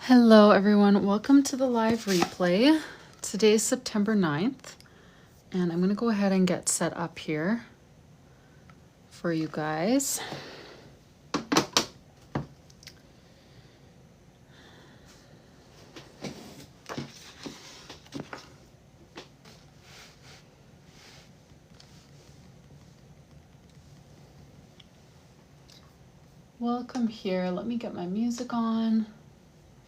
Hello everyone, welcome to the live replay. Today's September 9th, and I'm going to go ahead and get set up here for you guys. Welcome here. Let me get my music on.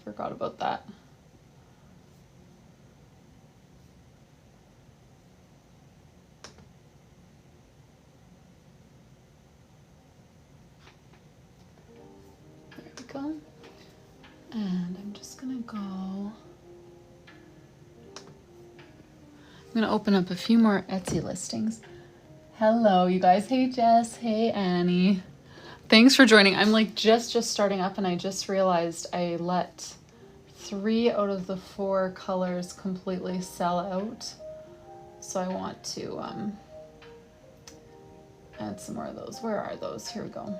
Forgot about that. There we go. And I'm just gonna go. I'm gonna open up a few more Etsy listings. Hello, you guys. Hey, Jess. Hey, Annie. Thanks for joining. I'm like just starting up, and I just realized I let 3 out of the 4 colors completely sell out. So I want to add some more of those. Where are those? Here we go.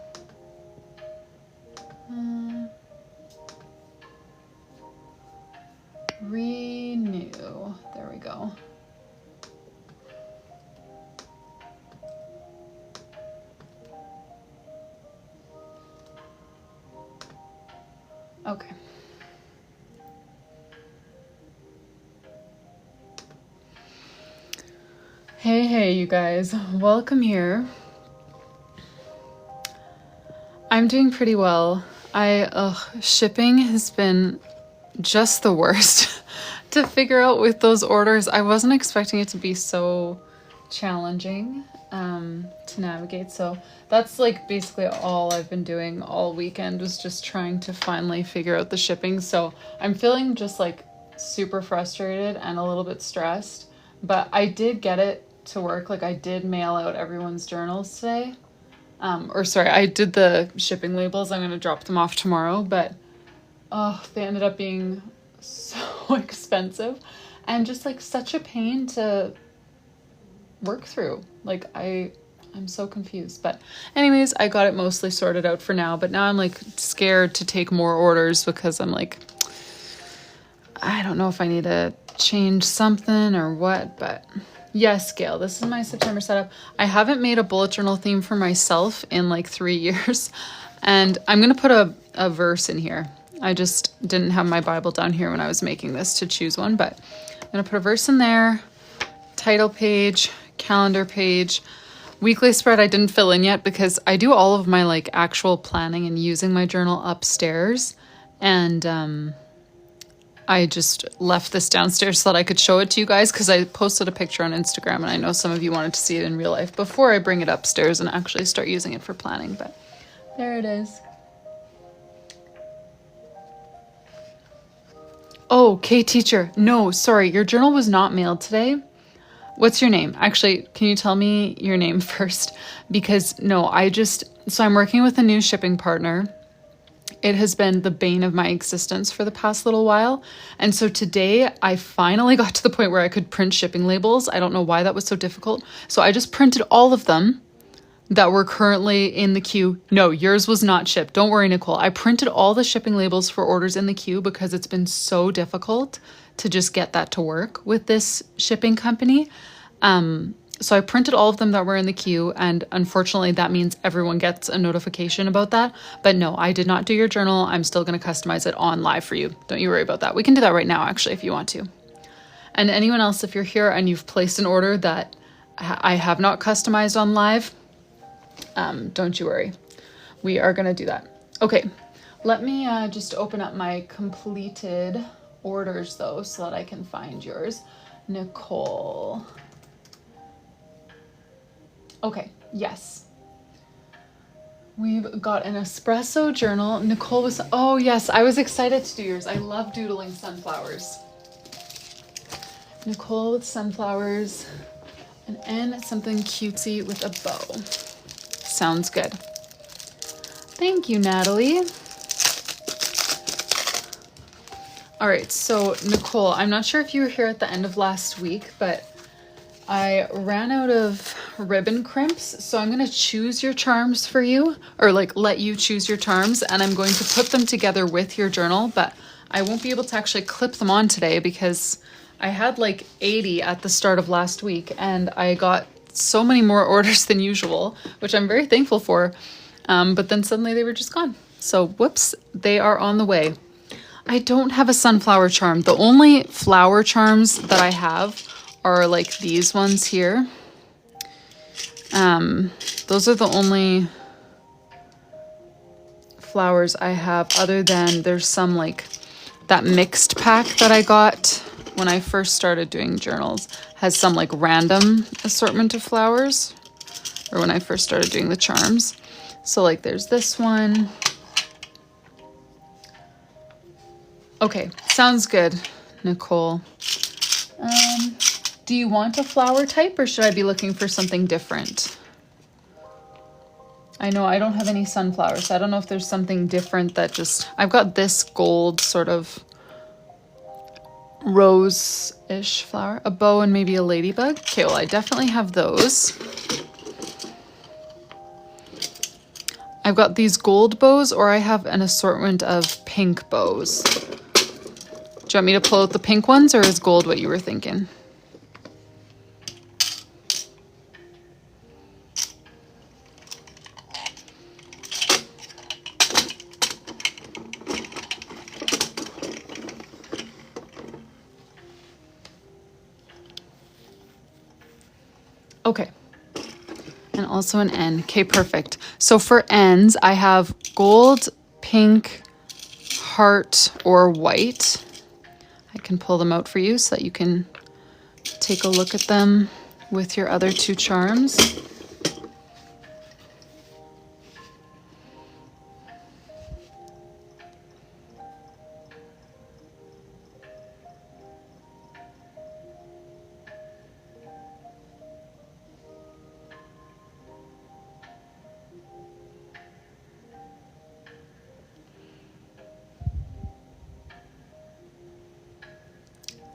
Renew. There we go. Okay. Hey, you guys. Welcome here. I'm doing pretty well. Shipping has been just the worst to figure out with those orders. I wasn't expecting it to be so challenging to navigate. So that's like basically all I've been doing all weekend, was just trying to finally figure out the shipping. So I'm feeling just like super frustrated and a little bit stressed, but I did get it to work. Like I did mail out everyone's journals today. I did the shipping labels. I'm going to drop them off tomorrow, but they ended up being so expensive and just like such a pain to work through. Like I'm so confused, but anyways, I got it mostly sorted out for now, but now I'm like scared to take more orders because I'm like, I don't know if I need to change something or what, but yes, Gail, this is my September setup. I haven't made a bullet journal theme for myself in like 3 years, and I'm going to put a verse in here. I just didn't have my Bible down here when I was making this to choose one, but I'm going to put a verse in there, title page, calendar page. Weekly spread I didn't fill in yet because I do all of my like actual planning and using my journal upstairs, and I just left this downstairs so that I could show it to you guys because I posted a picture on Instagram, and I know some of you wanted to see it in real life before I bring it upstairs and actually start using it for planning, but there it is. Oh, K-Teacher. No, sorry, your journal was not mailed today. What's your name? Actually, can you tell me your name first? Because no, so I'm working with a new shipping partner. It has been the bane of my existence for the past little while. And so today I finally got to the point where I could print shipping labels. I don't know why that was so difficult. So I just printed all of them that were currently in the queue. No, yours was not shipped. Don't worry, Nicole. I printed all the shipping labels for orders in the queue because it's been so difficult to just get that to work with this shipping company. So I printed all of them that were in the queue, and unfortunately that means everyone gets a notification about that. But no, I did not do your journal. I'm still going to customize it on live for you. Don't you worry about that. We can do that right now, actually, if you want to. And anyone else, if you're here and you've placed an order that I have not customized on live, don't you worry. We are going to do that. Okay, let me just open up my completed orders though, so that I can find yours. Nicole. Okay, yes. We've got an espresso journal. Nicole was, oh yes, I was excited to do yours. I love doodling sunflowers. Nicole with sunflowers, and N something cutesy with a bow. Sounds good. Thank you, Natalie. All right, so Nicole, I'm not sure if you were here at the end of last week, but I ran out of ribbon crimps, so I'm going to choose your charms for you, or like let you choose your charms, and I'm going to put them together with your journal, but I won't be able to actually clip them on today because I had like 80 at the start of last week and I got so many more orders than usual, which I'm very thankful for. But then suddenly they were just gone. So whoops, they are on the way. I don't have a sunflower charm. The only flower charms that I have are like these ones here. Those are the only flowers I have, other than there's some like that mixed pack that I got when I first started doing journals has some like random assortment of flowers, or when I first started doing the charms. So like there's this one. Okay, sounds good, Nicole. Do you want a flower type or should I be looking for something different? I know I don't have any sunflowers, so I don't know if there's something different that just... I've got this gold sort of rose-ish flower, a bow and maybe a ladybug. Okay, well I definitely have those. I've got these gold bows, or I have an assortment of pink bows. Do you want me to pull out the pink ones, or is gold what you were thinking? Okay. And also an N. Okay, perfect. So for N's, I have gold, pink, heart, or white. I can pull them out for you so that you can take a look at them with your other two charms.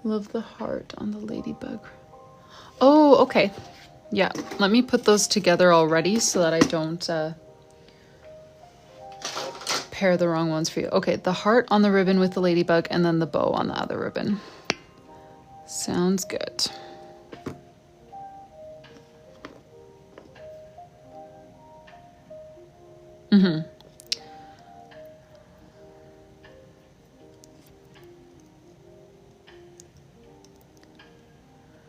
Love the heart on the ladybug. Oh, okay. Yeah, let me put those together already so that I don't pair the wrong ones for you. Okay, the heart on the ribbon with the ladybug and then the bow on the other ribbon. Sounds good. Mm-hmm.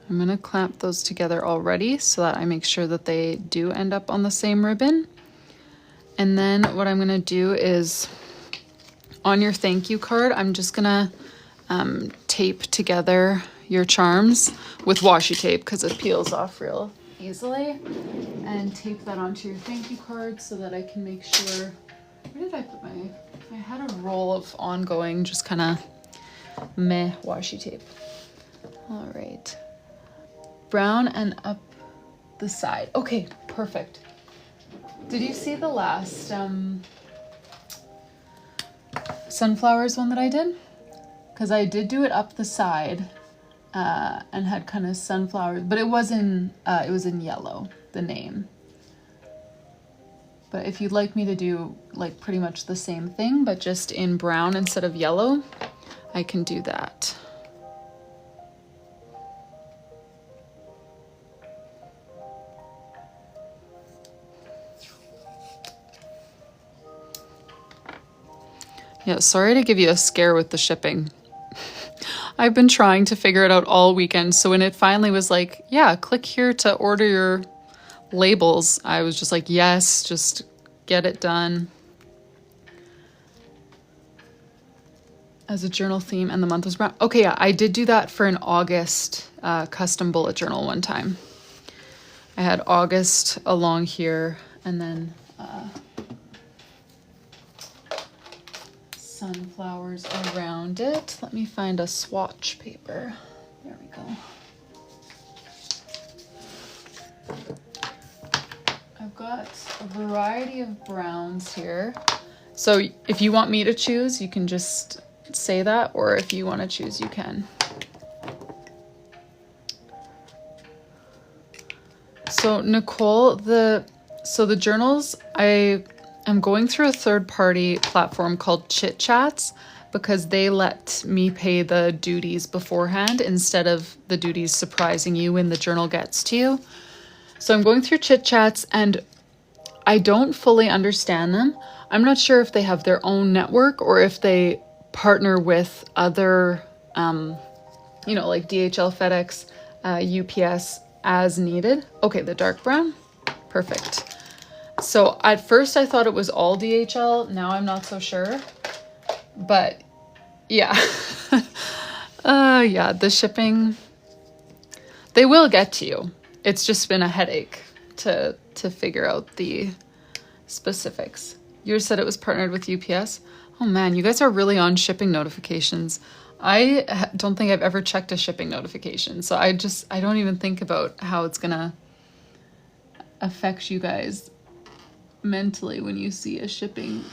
I'm going to clamp those together already so that I make sure that they do end up on the same ribbon. And then what I'm going to do is on your thank you card, I'm just going to tape together your charms with washi tape because it peels off real easily, and tape that onto your thank you card so that I can make sure... Where did I put my... I had a roll of ongoing just kind of meh washi tape. All right. Brown and up the side. Okay, perfect. Did you see the last sunflowers one that I did? Because I did do it up the side and had kind of sunflowers, but it was in yellow, the name. But if you'd like me to do like pretty much the same thing, but just in brown instead of yellow, I can do that. Yeah, sorry to give you a scare with the shipping. I've been trying to figure it out all weekend, so when it finally was like, yeah, click here to order your labels, I was just like, yes, just get it done. As a journal theme, and the month was brown. Okay, yeah, I did do that for an August custom bullet journal one time. I had August along here, and then sunflowers around it. Let me find a swatch paper. There we go. I've got a variety of browns here. So if you want me to choose, you can just say that, or if you want to choose, you can. So Nicole, the journals, I'm going through a third-party platform called Chit Chats, because they let me pay the duties beforehand instead of the duties surprising you when the journal gets to you. So I'm going through Chit Chats and I don't fully understand them. I'm not sure if they have their own network or if they partner with other, you know, like DHL, FedEx, UPS as needed. Okay, the dark brown, perfect. So at first I thought it was all DHL. Now I'm not so sure, but yeah. Yeah, the shipping, they will get to you. It's just been a headache to figure out the specifics. You said it was partnered with UPS. Oh man, you guys are really on shipping notifications. I don't think I've ever checked a shipping notification. So I don't even think about how it's gonna affect you guys mentally when you see a shipping,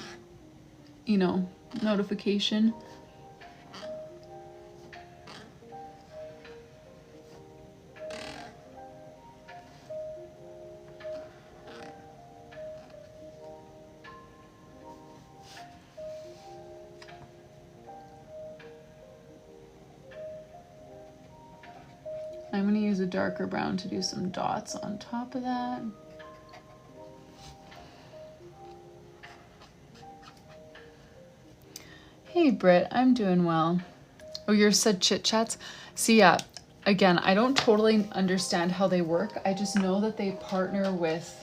you know, notification. I'm going to use a darker brown to do some dots on top of that. Hey Britt, I'm doing well. Oh, you said Chit Chats? See, yeah, again, I don't totally understand how they work. I just know that they partner with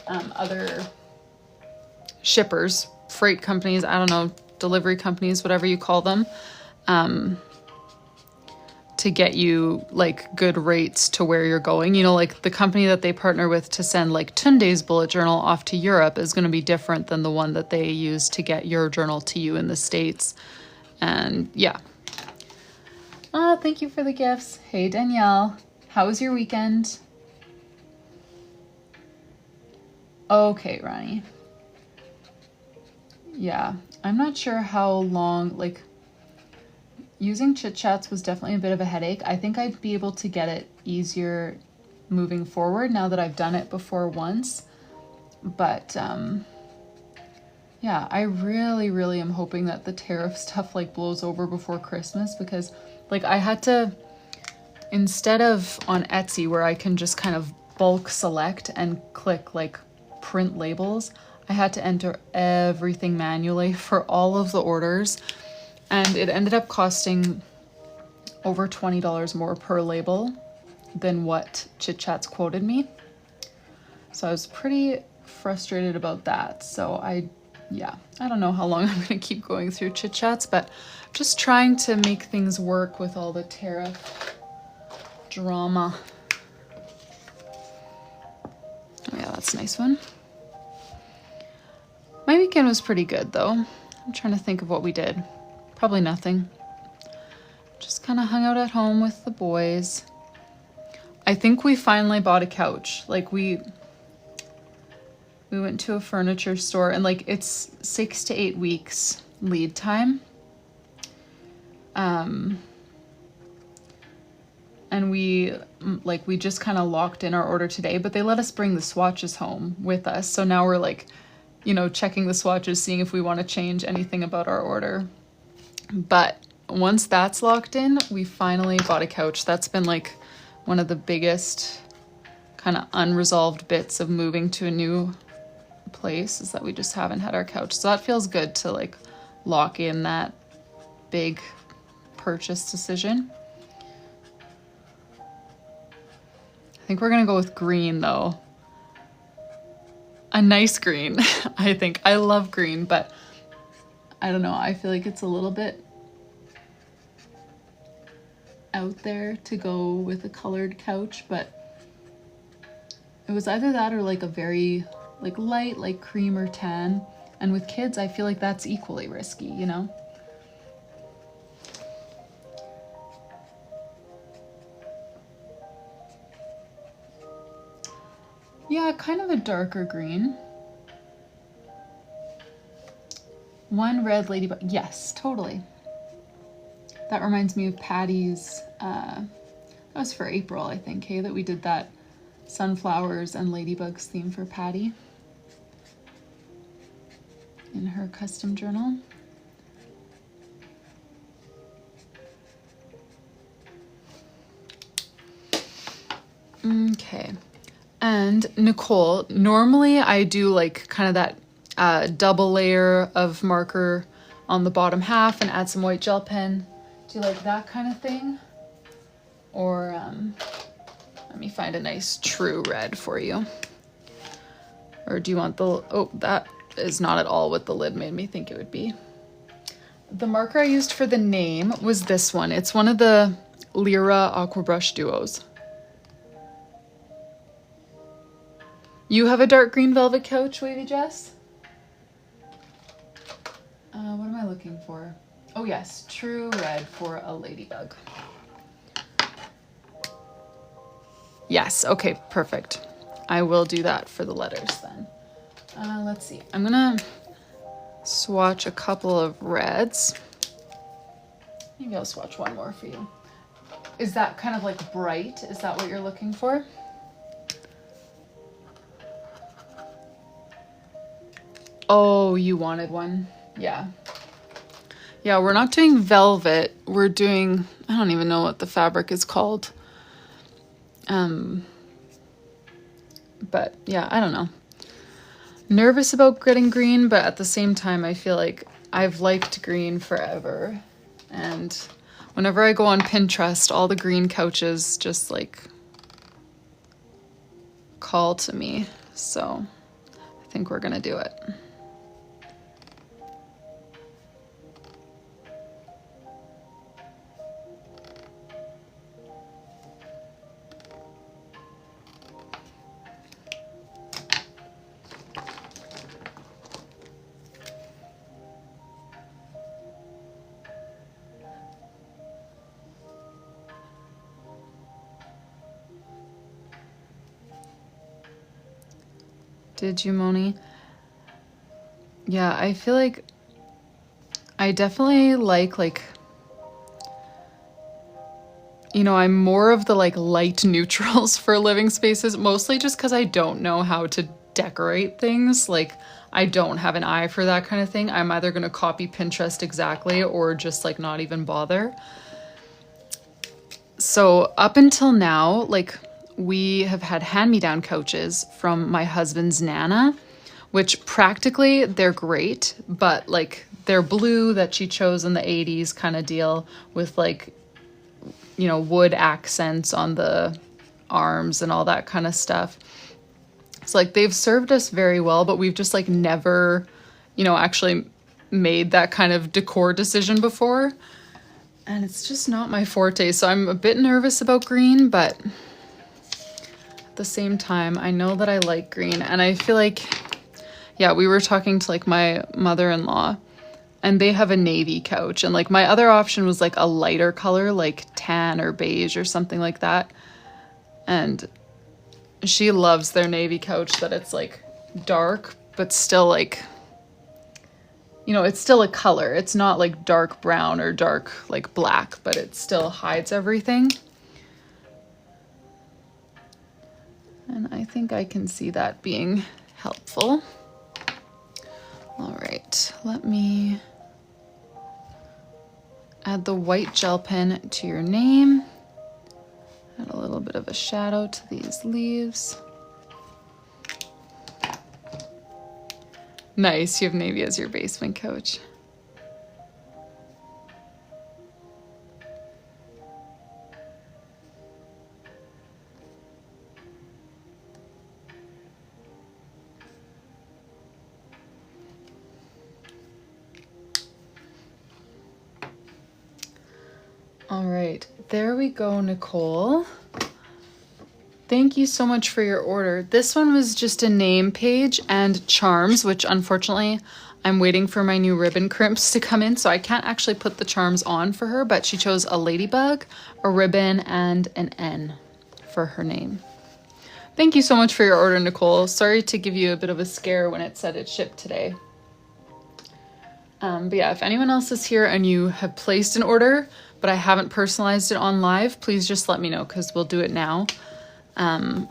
other shippers, freight companies, I don't know, delivery companies, whatever you call them, to get you like good rates to where you're going. You know, like the company that they partner with to send like Tunde's bullet journal off to Europe is going to be different than the one that they use to get your journal to you in the States. And yeah. Oh, thank you for the gifts. Hey Danielle, how was your weekend? Okay, Ronnie. Yeah, I'm not sure how long, like, using Chit Chats was definitely a bit of a headache. I think I'd be able to get it easier moving forward now that I've done it before once. But yeah, I really am hoping that the tariff stuff like blows over before Christmas, because like I had to, instead of on Etsy where I can just kind of bulk select and click like print labels, I had to enter everything manually for all of the orders. And it ended up costing over $20 more per label than what Chit Chats quoted me. So I was pretty frustrated about that. So I don't know how long I'm going to keep going through Chit Chats, but just trying to make things work with all the tariff drama. Oh yeah, that's a nice one. My weekend was pretty good though. I'm trying to think of what we did. Probably nothing. Just kind of hung out at home with the boys. I think we finally bought a couch. Like we went to a furniture store and like it's 6 to 8 weeks lead time. And we just kind of locked in our order today, but they let us bring the swatches home with us. So now we're like, you know, checking the swatches, seeing if we want to change anything about our order. But once that's locked in, we finally bought a couch. That's been like one of the biggest kind of unresolved bits of moving to a new place, is that we just haven't had our couch. So that feels good to like lock in that big purchase decision. I think we're gonna go with green though. A nice green, I think. I love green, but I don't know, I feel like it's a little bit out there to go with a colored couch, but it was either that or like a very like light, like cream or tan. And with kids, I feel like that's equally risky, you know? Yeah, kind of a darker green. One red ladybug. Yes, totally. That reminds me of Patty's, that was for April, I think, hey, that we did that sunflowers and ladybugs theme for Patty in her custom journal. Okay. And Nicole, normally I do like kind of that double layer of marker on the bottom half and add some white gel pen. Do you like that kind of thing? Or let me find a nice true red for you. Or do you want the, oh, that is not at all what the lid made me think it would be. The marker I used for the name was this one. It's one of the Lyra Aqua Brush Duos. You have a dark green velvet couch, Wavy Jess? What am I looking for? Oh yes, true red for a ladybug. Yes, okay, perfect. I will do that for the letters then. Let's see, I'm gonna swatch a couple of reds. Maybe I'll swatch one more for you. Is that kind of like bright? Is that what you're looking for? Oh, you wanted one. Yeah. Yeah, we're not doing velvet. We're doing, I don't even know what the fabric is called. But yeah, I don't know. Nervous about getting green, but at the same time, I feel like I've liked green forever. And whenever I go on Pinterest, all the green couches just like call to me. So I think we're gonna do it. Did you, Moni? Yeah, I feel like I definitely like, you know, I'm more of the like light neutrals for living spaces, mostly just because I don't know how to decorate things. Like, I don't have an eye for that kind of thing. I'm either going to copy Pinterest exactly or just like not even bother. So up until now, like, we have had hand-me-down couches from my husband's Nana, which practically they're great, but like they're blue that she chose in the 80s kind of deal with like, you know, wood accents on the arms and all that kind of stuff. It's like they've served us very well, but we've just like never, you know, actually made that kind of decor decision before. And it's just not my forte. So I'm a bit nervous about green, but at the same time, I know that I like green. And I feel like, yeah, we were talking to like my mother-in-law and they have a navy couch. And like my other option was like a lighter color, like tan or beige or something like that. And she loves their navy couch that it's like dark, but still like, you know, it's still a color. It's not like dark brown or dark like black, but it still hides everything. And I think I can see that being helpful. All right, let me add the white gel pen to your name. Add a little bit of a shadow to these leaves. Nice, you have navy as your basement couch. All right, there we go, Nicole. Thank you so much for your order. This one was just a name page and charms, which unfortunately I'm waiting for my new ribbon crimps to come in, so I can't actually put the charms on for her, but she chose a ladybug, a ribbon, and an N for her name. Thank you so much for your order, Nicole. Sorry to give you a bit of a scare when it said it shipped today. But yeah, if anyone else is here and you have placed an order, but I haven't personalized it on live, please just let me know because we'll do it now.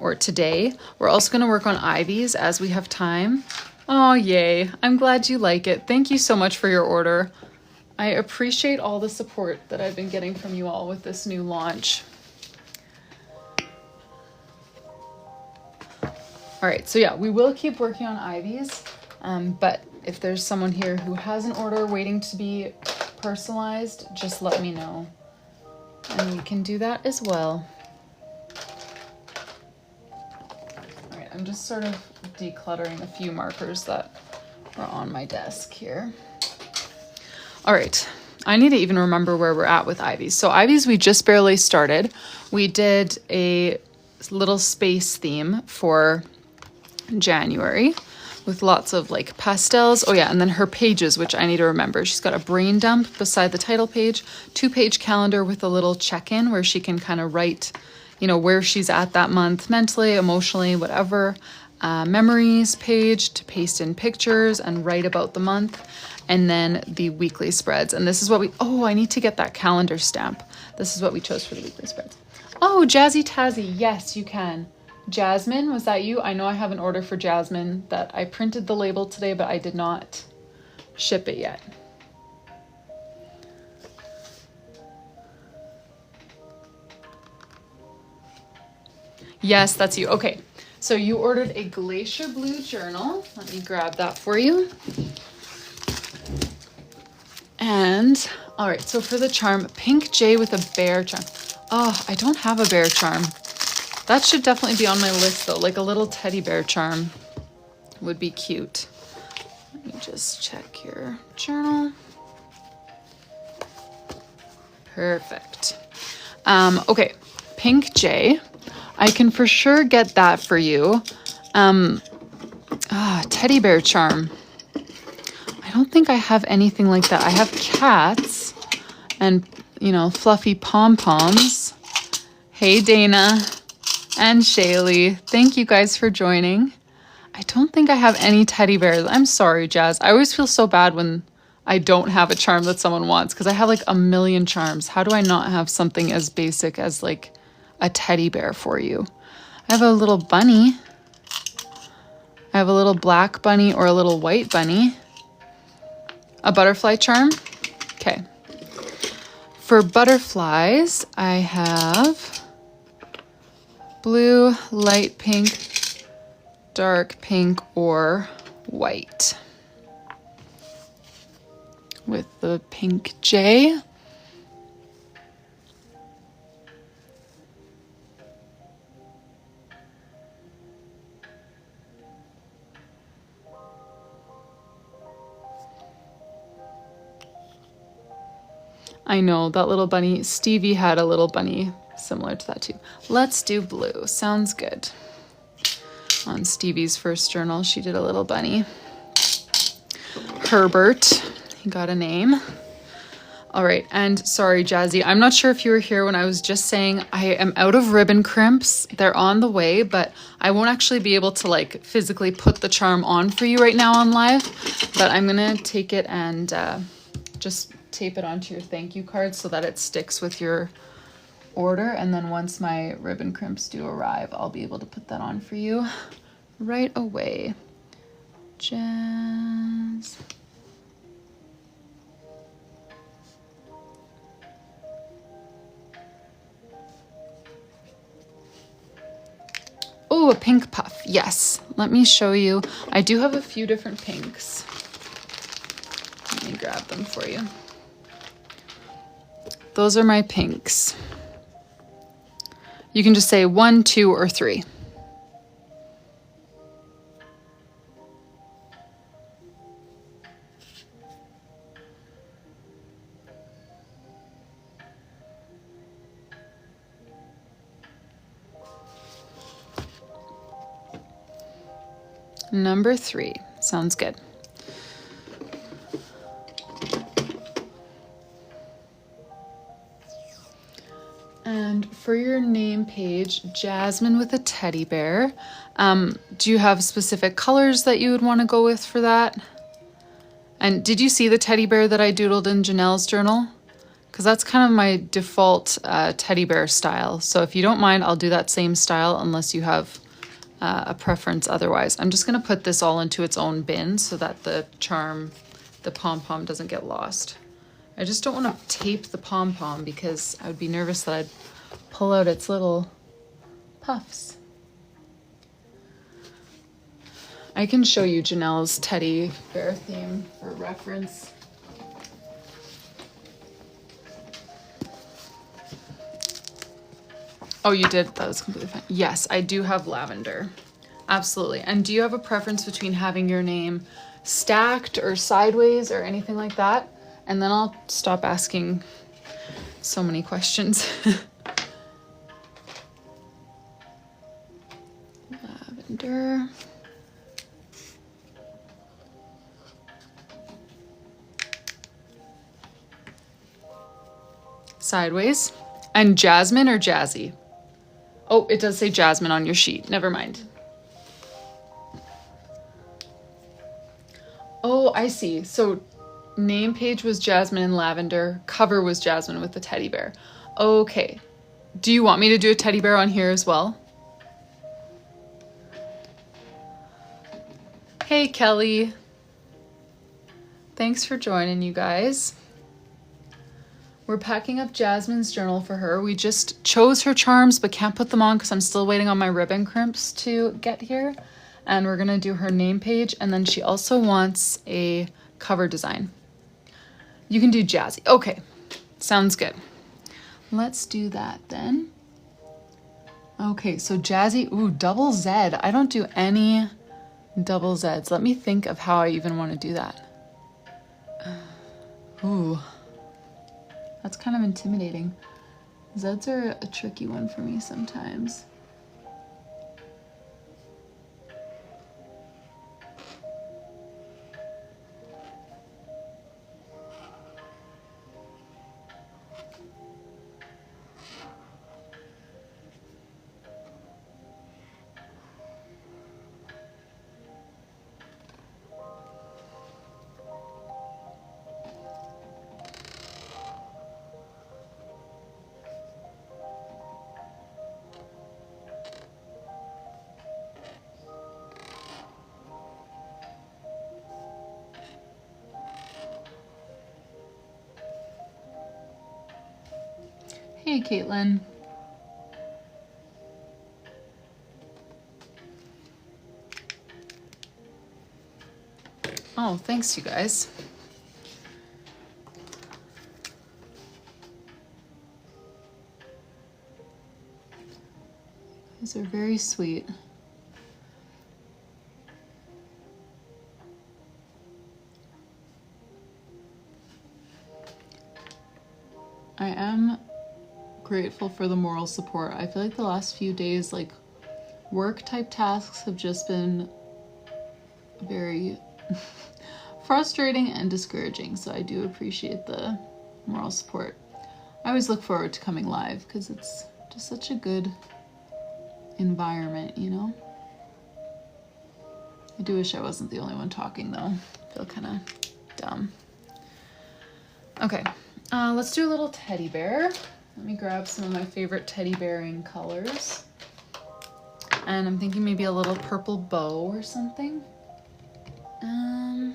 Or today. We're also going to work on ivies as we have time. Oh, yay. I'm glad you like it. Thank you so much for your order. I appreciate all the support that I've been getting from you all with this new launch. All right, so yeah, we will keep working on Ivy's, but if there's someone here who has an order waiting to be personalized, just let me know and we can do that as well. All right, I'm just sort of decluttering a few markers that are on my desk here. All right, I need to even remember where we're at with Ivy's. So Ivy's, we just barely started. We did a little space theme for January with lots of like pastels. Oh yeah, and then her pages, which I need to remember. She's got a brain dump beside the title page, 2-page calendar with a little check-in where she can kind of write, you know, where she's at that month, mentally, emotionally, whatever. Memories page to paste in pictures and write about the month. And then the weekly spreads. And this is what we, oh, I need to get that calendar stamp. This is what we chose for the weekly spreads. Oh, Jazzy Tazzy, yes, you can. Jasmine, was that you? I know I have an order for Jasmine that I printed the label today, but I did not ship it yet. Yes, that's you. Okay, so you ordered a Glacier Blue journal. Let me grab that for you. And, all right, so for the charm, Pink J with a bear charm. Oh, I don't have a bear charm. That should definitely be on my list though, like a little teddy bear charm would be cute. Let me just check your journal. Perfect. Okay, Pink J. I can for sure get that for you. Teddy bear charm. I don't think I have anything like that. I have cats and, you know, fluffy pom-poms. Hey, Dana and Shaylee. Thank you guys for joining. I don't think I have any teddy bears. I'm sorry, Jazz. I always feel so bad when I don't have a charm that someone wants because I have like a million charms. How do I not have something as basic as like a teddy bear for you? I have a little bunny. I have a little black bunny or a little white bunny. A butterfly charm. Okay. For butterflies, I have blue, light pink, dark pink, or white. With the Pink J. I know, that little bunny, Stevie had a little bunny similar to that too. Let's do blue, sounds good. On Stevie's first journal, she did a little bunny. Herbert, he got a name. All right, and sorry, Jazzy, I'm not sure if you were here when I was just saying I am out of ribbon crimps. They're on the way, but I won't actually be able to like physically put the charm on for you right now on live, but I'm gonna take it and just tape it onto your thank you card so that it sticks with your order. And then once my ribbon crimps do arrive, I'll be able to put that on for you right away. Jazz. Oh, a pink puff. Yes. Let me show you. I do have a few different pinks. Let me grab them for you. Those are my pinks. You can just say 1, 2, or 3. Number 3. Sounds good. And for your name page, Jasmine with a teddy bear. Do you have specific colors that you would want to go with for that? And did you see the teddy bear that I doodled in Janelle's journal? Because that's kind of my default teddy bear style. So if you don't mind, I'll do that same style unless you have a preference otherwise. I'm just going to put this all into its own bin so that the charm, the pom-pom doesn't get lost. I just don't want to tape the pom-pom because I would be nervous that I'd pull out its little puffs. I can show you Janelle's teddy bear theme for reference. Oh, you did? That was completely fine. Yes, I do have lavender. Absolutely. And do you have a preference between having your name stacked or sideways or anything like that? And then I'll stop asking so many questions. Lavender. Sideways. And Jasmine or Jazzy? Oh, it does say Jasmine on your sheet. Never mind. Oh, I see. So name page was Jasmine in lavender. Cover was Jasmine with the teddy bear. Okay. Do you want me to do a teddy bear on here as well? Hey, Kelly. Thanks for joining, you guys. We're packing up Jasmine's journal for her. We just chose her charms, but can't put them on because I'm still waiting on my ribbon crimps to get here. And we're gonna do her name page, and then she also wants a cover design. You can do Jazzy. Okay, sounds good. Let's do that then. Okay, so Jazzy, ooh, double Z. I don't do any double Zs. Let me think of how I even want to do that. Ooh, that's kind of intimidating. Zs are a tricky one for me sometimes. Hey, Caitlin. Oh, thanks, you guys. These are very sweet. I am grateful for the moral support. I feel like the last few days, like work type tasks have just been very frustrating and discouraging. So I do appreciate the moral support. I always look forward to coming live because it's just such a good environment, you know? I do wish I wasn't the only one talking though. I feel kind of dumb. Okay, let's do a little teddy bear. Let me grab some of my favorite teddy bearing colors. And I'm thinking maybe a little purple bow or something. And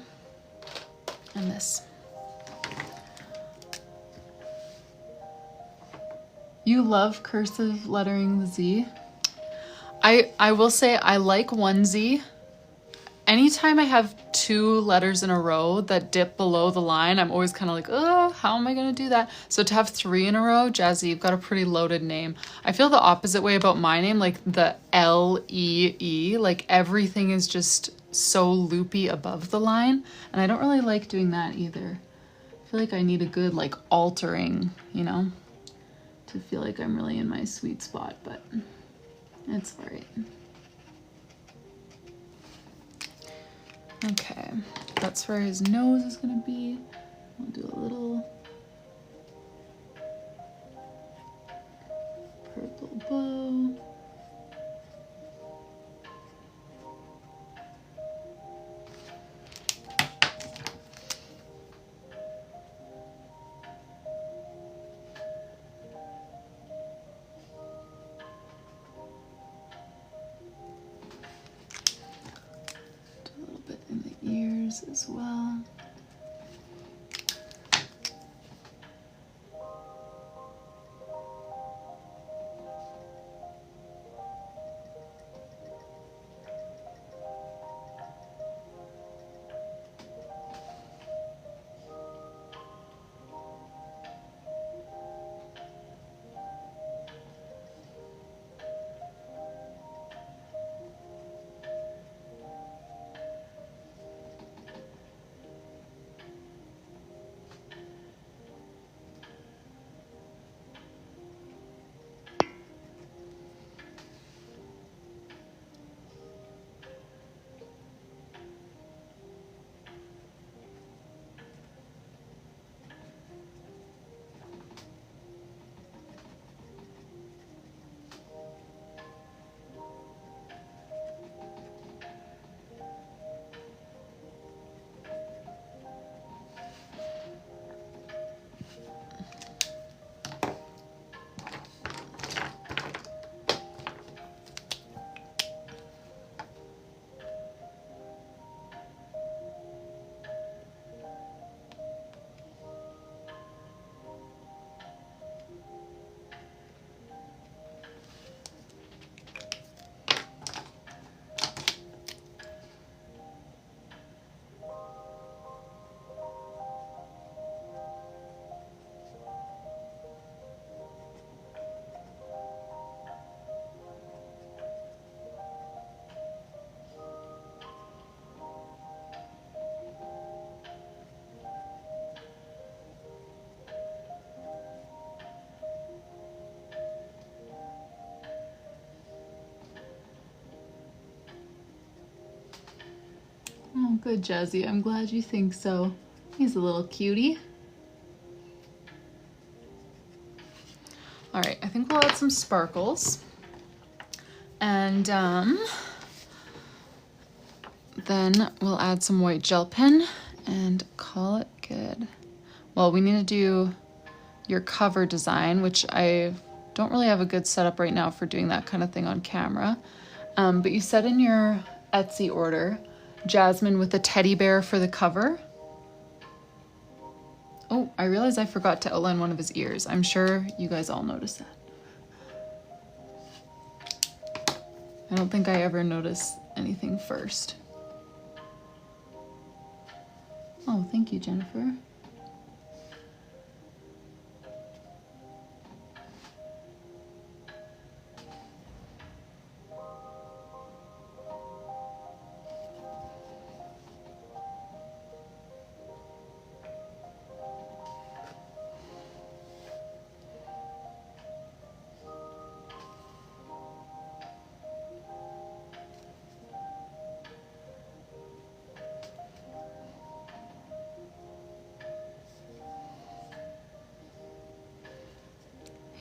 this. You love cursive lettering the Z? I will say I like one Z. Anytime I have two letters in a row that dip below the line, I'm always kind of like, oh, how am I going to do that? So to have three in a row, Jazzy, you've got a pretty loaded name. I feel the opposite way about my name, like the L-E-E, like everything is just so loopy above the line. And I don't really like doing that either. I feel like I need a good like altering, you know, to feel like I'm really in my sweet spot, but it's all right. Okay, that's where his nose is gonna be. I'll do a little purple bow. As well. good, Jazzy. I'm glad you think so. He's a little cutie. All right, I think we'll add some sparkles. And then we'll add some white gel pen and call it good. Well, we need to do your cover design, which I don't really have a good setup right now for doing that kind of thing on camera. But you said in your Etsy order, Jasmine with a teddy bear for the cover. Oh, I realized I forgot to outline one of his ears. I'm sure you guys all noticed that. I don't think I ever noticed anything first. Oh, thank you, Jennifer.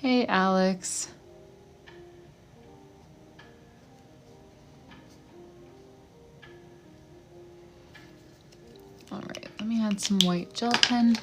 Hey, Alex. All right, let me add some white gel pen.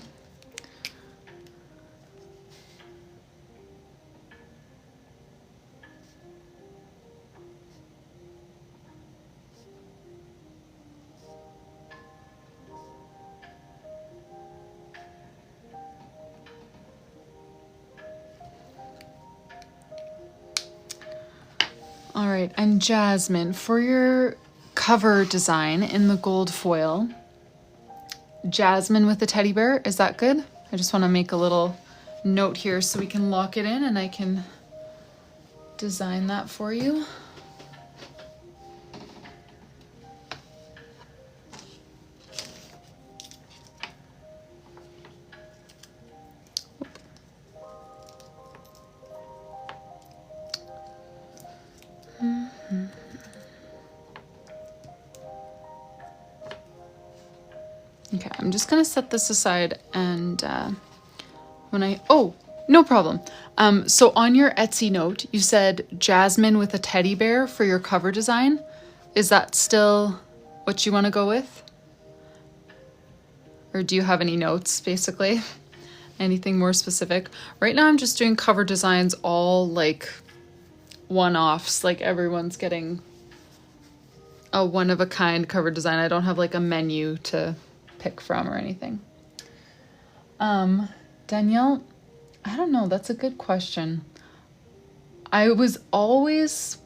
All right, and Jasmine, for your cover design in the gold foil, Jasmine with the teddy bear, is that good? I just want to make a little note here so we can lock it in and I can design that for you. Okay, I'm just gonna set this aside and oh, no problem. So on your Etsy note, you said Jasmine with a teddy bear for your cover design. Is that still what you wanna go with? Or do you have any notes, basically? Anything more specific? Right now I'm just doing cover designs all like one-offs, like everyone's getting a one-of-a-kind cover design. I don't have like a menu to pick from or anything. Danielle, I don't know, that's a good question. I was always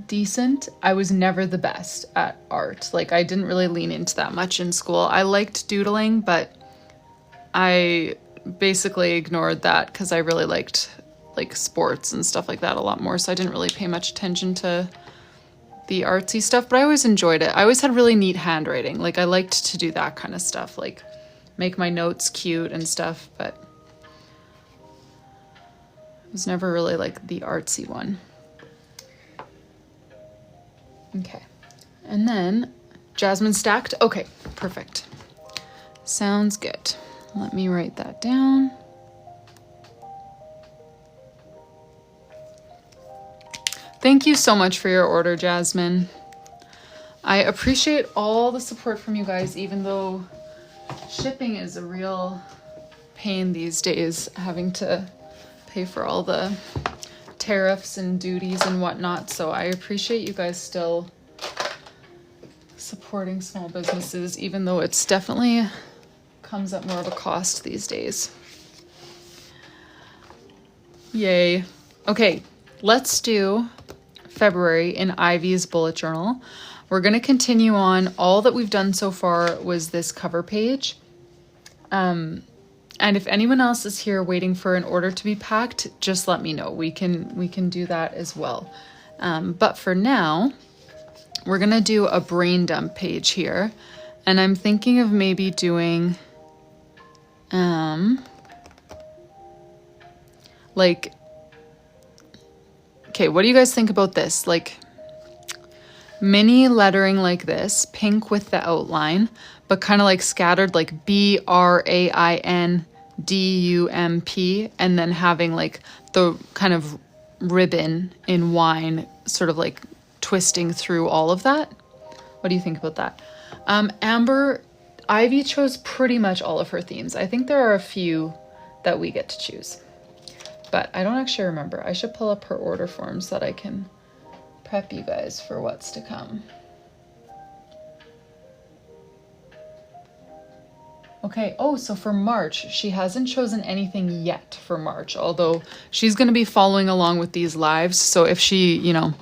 decent. I was never the best at art. Like I didn't really lean into that much in school. I liked doodling, but I basically ignored that because I really liked like sports and stuff like that a lot more. So I didn't really pay much attention to the artsy stuff, but I always enjoyed it. I always had really neat handwriting. Like I liked to do that kind of stuff, like make my notes cute and stuff, but I was never really like the artsy one. Okay, and then Jasmine stacked. Okay, perfect. Sounds good. Let me write that down. Thank you so much for your order, Jasmine. I appreciate all the support from you guys, even though shipping is a real pain these days, having to pay for all the tariffs and duties and whatnot. So I appreciate you guys still supporting small businesses, even though it's definitely comes at more of a cost these days. Yay. Okay, let's do February in Ivy's bullet journal. We're going to continue on. All that we've done so far was this cover page. And if anyone else is here waiting for an order to be packed, just let me know. We can do that as well. But for now, we're going to do a brain dump page here. And I'm thinking of maybe doing like, okay, what do you guys think about this? Like mini lettering like this, pink with the outline, but kind of like scattered like BRAINDUMP, and then having like the kind of ribbon in wine sort of like twisting through all of that. What do you think about that? Amber, Ivy chose pretty much all of her themes. I think there are a few that we get to choose, but I don't actually remember. I should pull up her order form so that I can prep you guys for what's to come. Okay, oh, so for March, she hasn't chosen anything yet for March, although she's going to be following along with these lives. So if she, you know,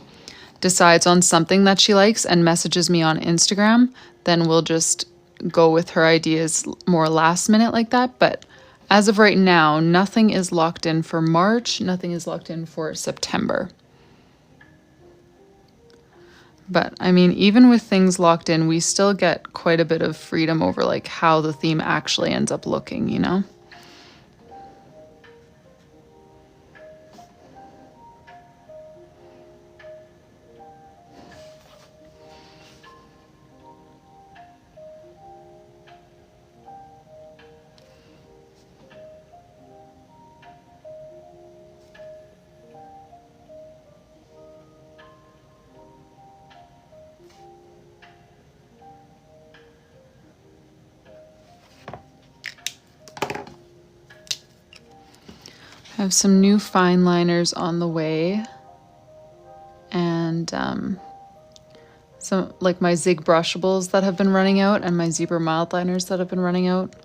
decides on something that she likes and messages me on Instagram, then we'll just go with her ideas more last minute like that. But as of right now, nothing is locked in for March, nothing is locked in for September. But I mean, even with things locked in, we still get quite a bit of freedom over like how the theme actually ends up looking, you know? I have some new fine liners on the way, and some like my Zig brushables that have been running out and my Zebra mild liners that have been running out.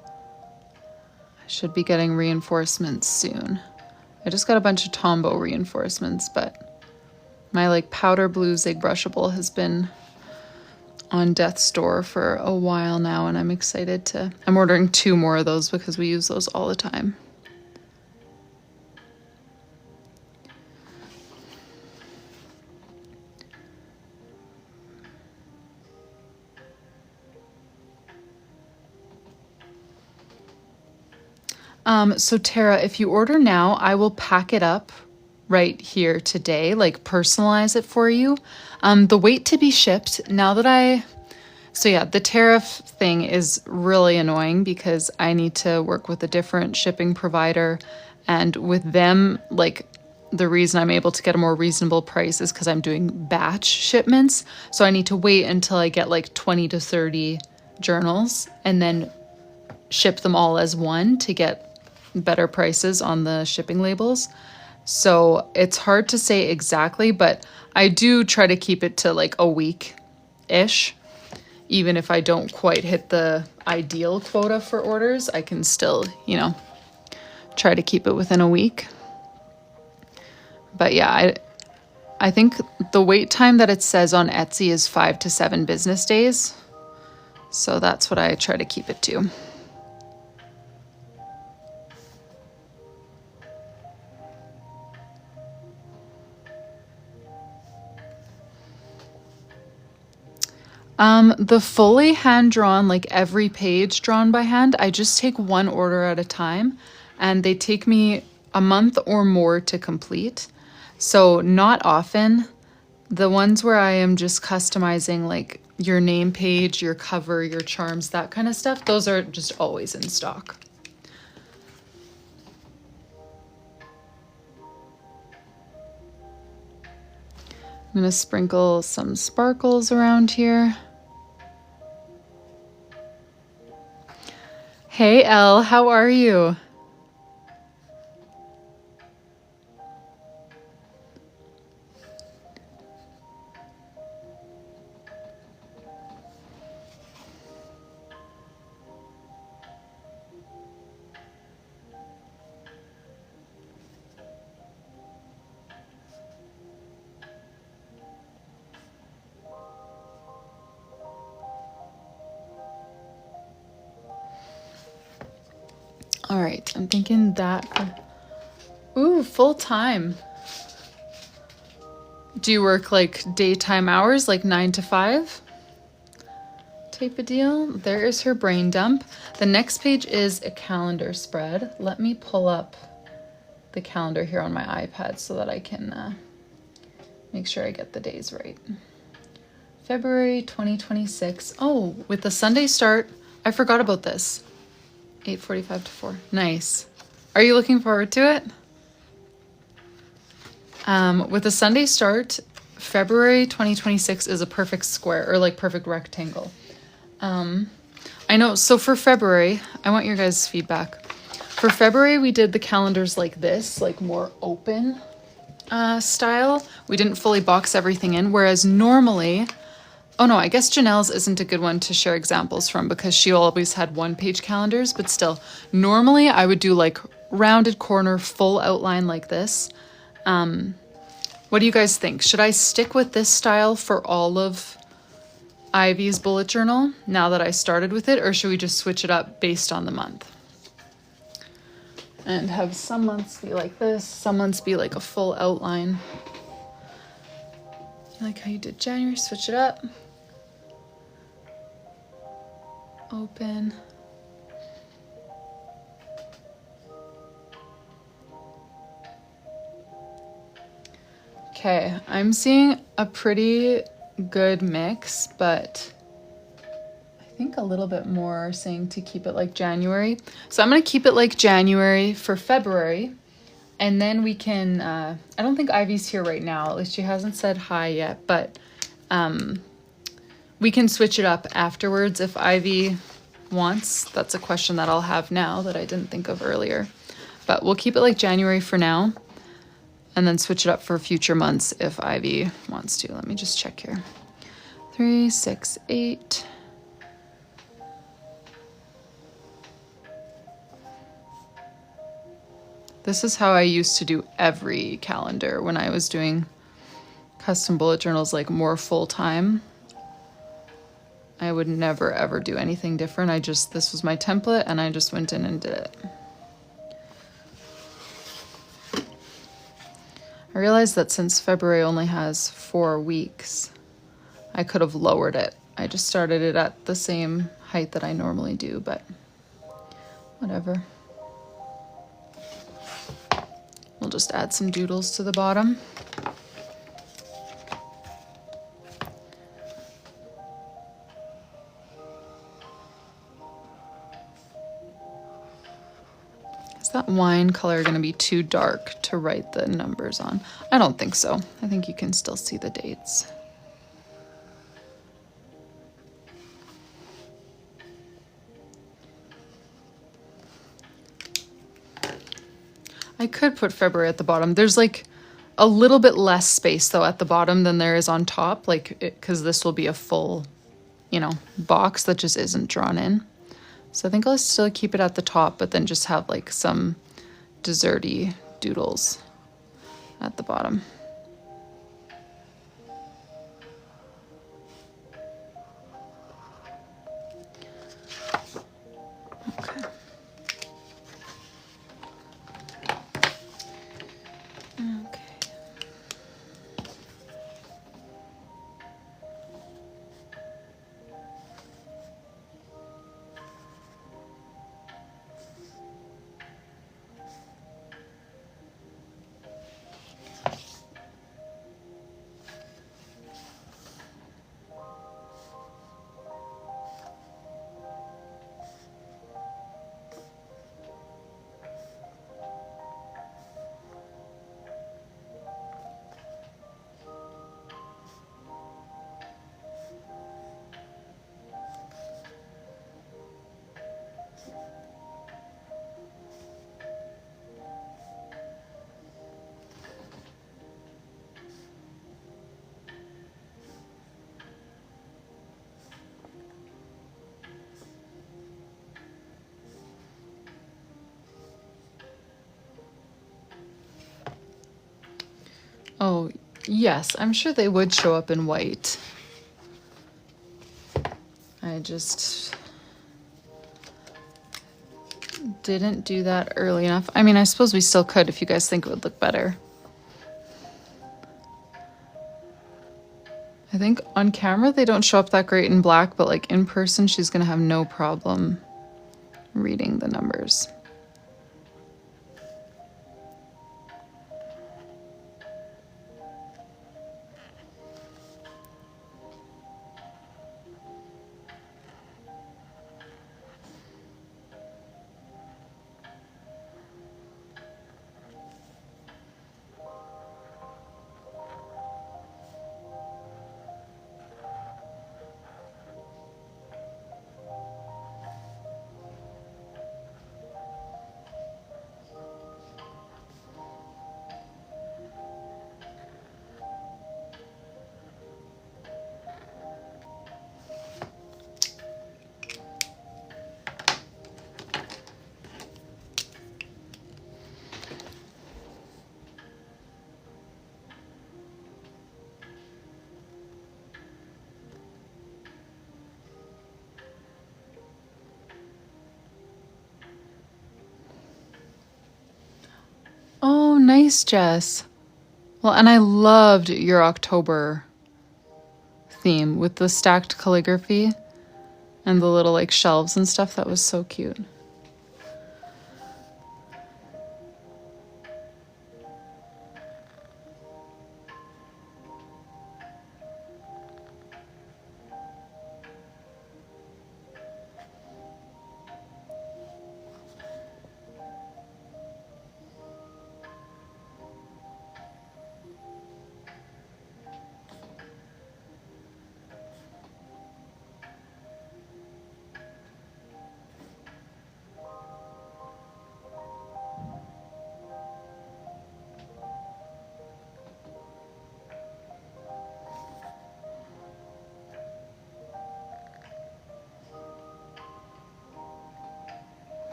I should be getting reinforcements soon. I just got a bunch of Tombow reinforcements, but my like powder blue Zig brushable has been on death's door for a while now, and I'm excited to, I'm ordering 2 more of those because we use those all the time. So Tara, if you order now, I will pack it up right here today, like personalize it for you. The wait to be shipped, now that so yeah, the tariff thing is really annoying because I need to work with a different shipping provider, and with them, like the reason I'm able to get a more reasonable price is because I'm doing batch shipments. So I need to wait until I get like 20 to 30 journals and then ship them all as one to get better prices on the shipping labels. So it's hard to say exactly, but I do try to keep it to like a week-ish. Even if I don't quite hit the ideal quota for orders, I can still, you know, try to keep it within a week. But yeah, I think the wait time that it says on Etsy is 5 to 7 business days. So that's what I try to keep it to. The fully hand-drawn, like every page drawn by hand, I just take 1 order at a time, and they take me a month or more to complete. So not often. The ones where I am just customizing like your name page, your cover, your charms, that kind of stuff, those are just always in stock. I'm gonna sprinkle some sparkles around here. Hey Elle, how are you? All right, I'm thinking that, ooh, full time. Do you work like daytime hours, like 9 to 5 type of deal? There is her brain dump. The next page is a calendar spread. Let me pull up the calendar here on my iPad so that I can make sure I get the days right. February 2026. Oh, with the Sunday start, I forgot about this. 8:45 to 4. Nice. Are you looking forward to it? With the Sunday start, February 2026 is a perfect square, or like perfect rectangle. I know, so for February, I want your guys' feedback. For February, we did the calendars like this, like more open style. We didn't fully box everything in, whereas normally, oh no, I guess Janelle's isn't a good one to share examples from because she always had one-page calendars, but still, normally I would do like rounded corner, full outline like this. What do you guys think? Should I stick with this style for all of Ivy's bullet journal now that I started with it, or should we just switch it up based on the month? And have some months be like this, some months be like a full outline. You like how you did January, switch it up. Open. Okay, I'm seeing a pretty good mix, but I think a little bit more are saying to keep it like January. So I'm going to keep it like January for February, and then we can, I don't think Ivy's here right now, at least she hasn't said hi yet, but we can switch it up afterwards if Ivy wants. That's a question that I'll have now that I didn't think of earlier. But we'll keep it like January for now, and then switch it up for future months if Ivy wants to. Let me just check here. 3, 6, 8. This is how I used to do every calendar when I was doing custom bullet journals, like more full time. I would never ever do anything different. This was my template and I just went in and did it. I realized that since February only has 4 weeks, I could have lowered it. I just started it at the same height that I normally do, but whatever. We'll just add some doodles to the bottom. Is that wine color going to be too dark to write the numbers on? I don't think so. I think you can still see the dates. I could put February at the bottom. There's like a little bit less space though at the bottom than there is on top, like because this will be a full, you know, box that just isn't drawn in. So I think I'll still keep it at the top, but then just have like some desserty doodles at the bottom. Okay. Okay. Oh, yes, I'm sure they would show up in white. I just didn't do that early enough. I mean, I suppose we still could if you guys think it would look better. I think on camera they don't show up that great in black, but like in person she's gonna have no problem reading the numbers. nice, Jess. Well, and I loved your October theme with the stacked calligraphy and the little like shelves and stuff. That was so cute.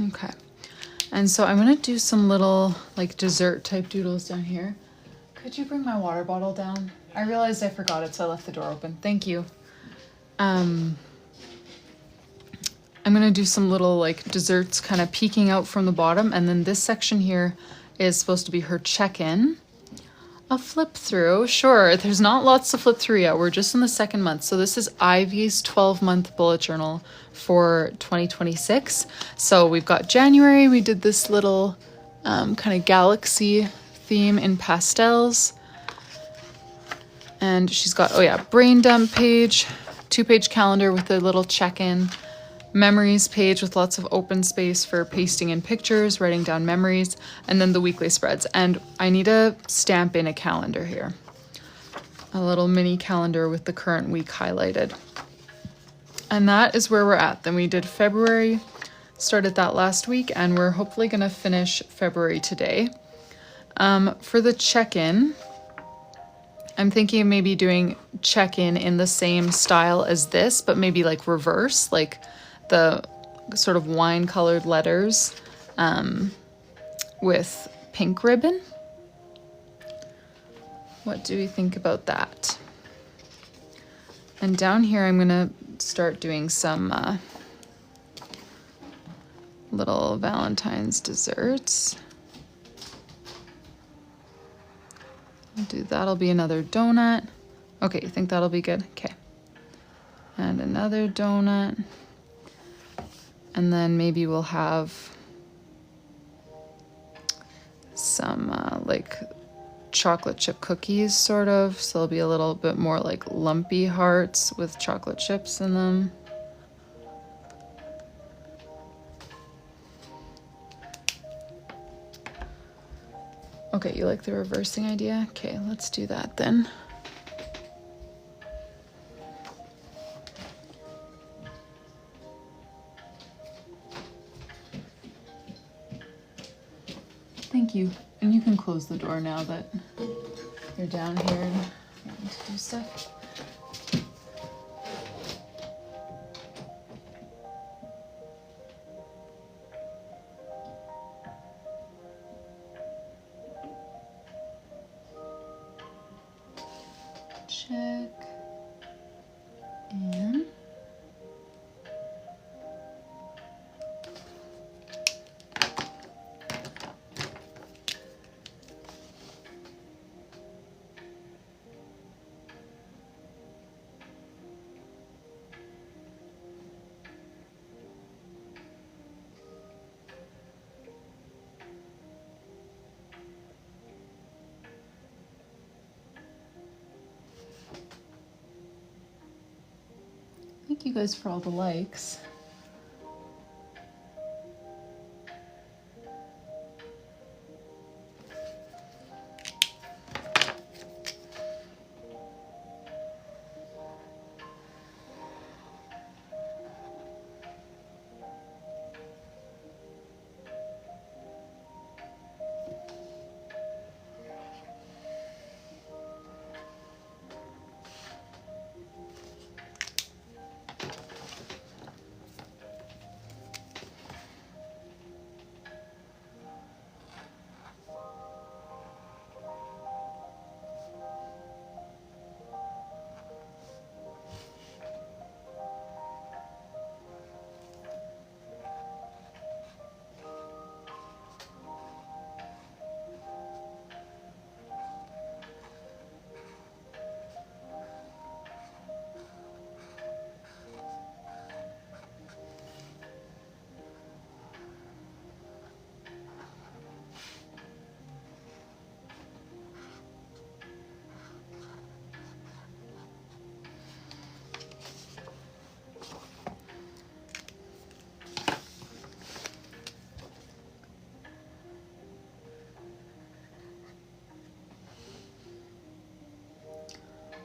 Okay, and so I'm gonna do some little like dessert type doodles down here. Could you bring my water bottle down? I realized I forgot it, so I left the door open. Thank you. I'm gonna do some little like desserts kind of peeking out from the bottom, and then this section here is supposed to be her check-in. A flip through, sure. There's not lots to flip through yet. We're just in the second month. So this is Ivy's 12-month bullet journal for 2026. So we've got January. We did this little kind of galaxy theme in pastels. And she's got, oh yeah, brain dump page, 2-page calendar with a little check-in. Memories page with lots of open space for pasting in pictures, writing down memories, and then the weekly spreads. And I need to stamp in a calendar here. A little mini calendar with the current week highlighted. And that is where we're at. Then we did February, started that last week, and we're hopefully gonna finish February today. For the check-in, I'm thinking of maybe doing check-in in the same style as this, but maybe like reverse, like the sort of wine colored letters with pink ribbon. What do we think about that? And down here I'm gonna start doing some little Valentine's desserts. I'll do that'll be another donut. Okay, you think that'll be good? Okay. And another donut. And then maybe we'll have some like chocolate chip cookies, sort of. So they'll be a little bit more like lumpy hearts with chocolate chips in them. Okay, you like the reversing idea? Okay, let's do that then. Thank you. And you can close the door now that you're down here and wanting to do stuff. Check. And thank you guys for all the likes.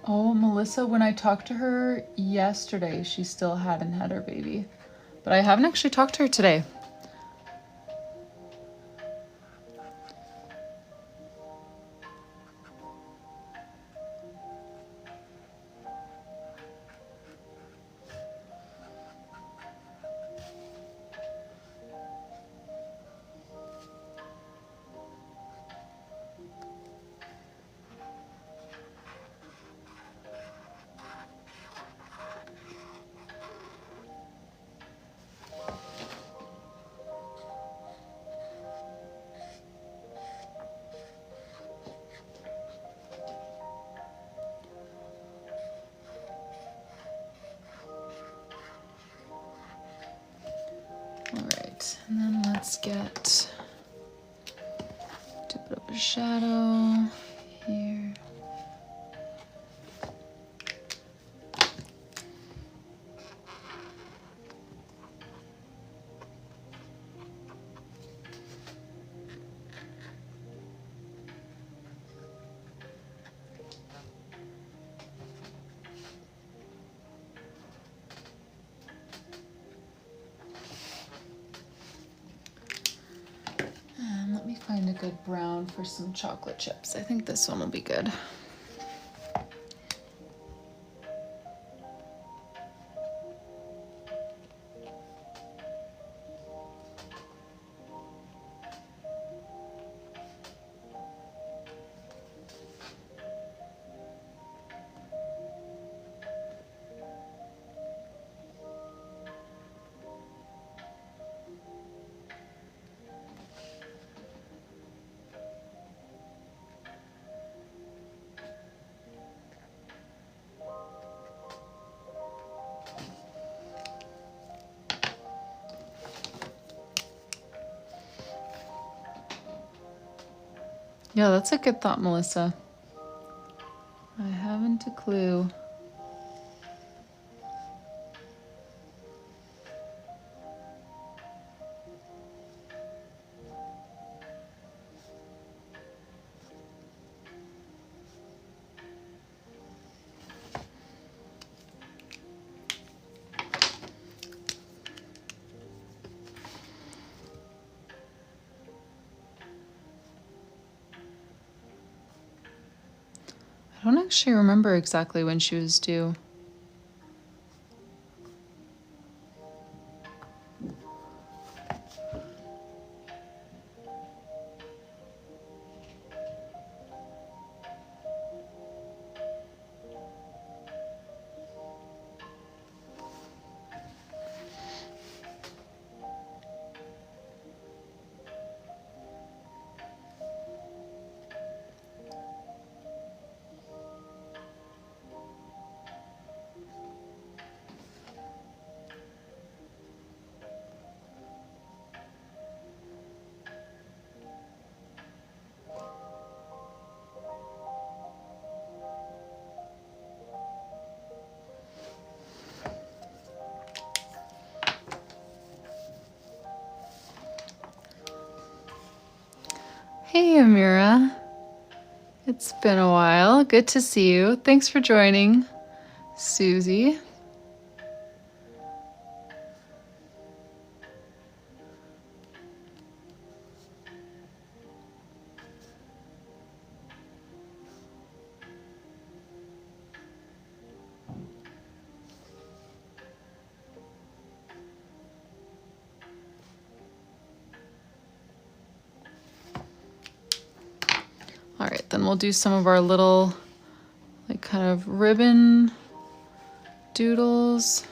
Oh, Melissa, when I talked to her yesterday, she still hadn't had her baby. But I haven't actually talked to her today. And then let's get a bit of a shadow here. Find a good brown for some chocolate chips. I think this one will be good. Yeah, that's a good thought, Melissa. I haven't a clue. I don't actually remember exactly when she was due. Hey, Amira. It's been a while. Good to see you. Thanks for joining, Susie. All right, then we'll do some of our little, like, kind of ribbon doodles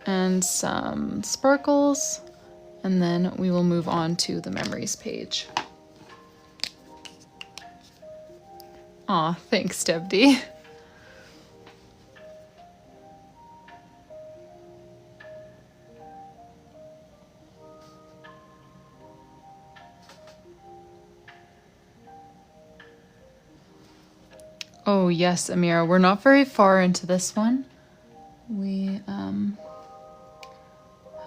and some sparkles, and then we will move on to the memories page. Aw, thanks, Debdi. Oh yes, Amira, we're not very far into this one. We have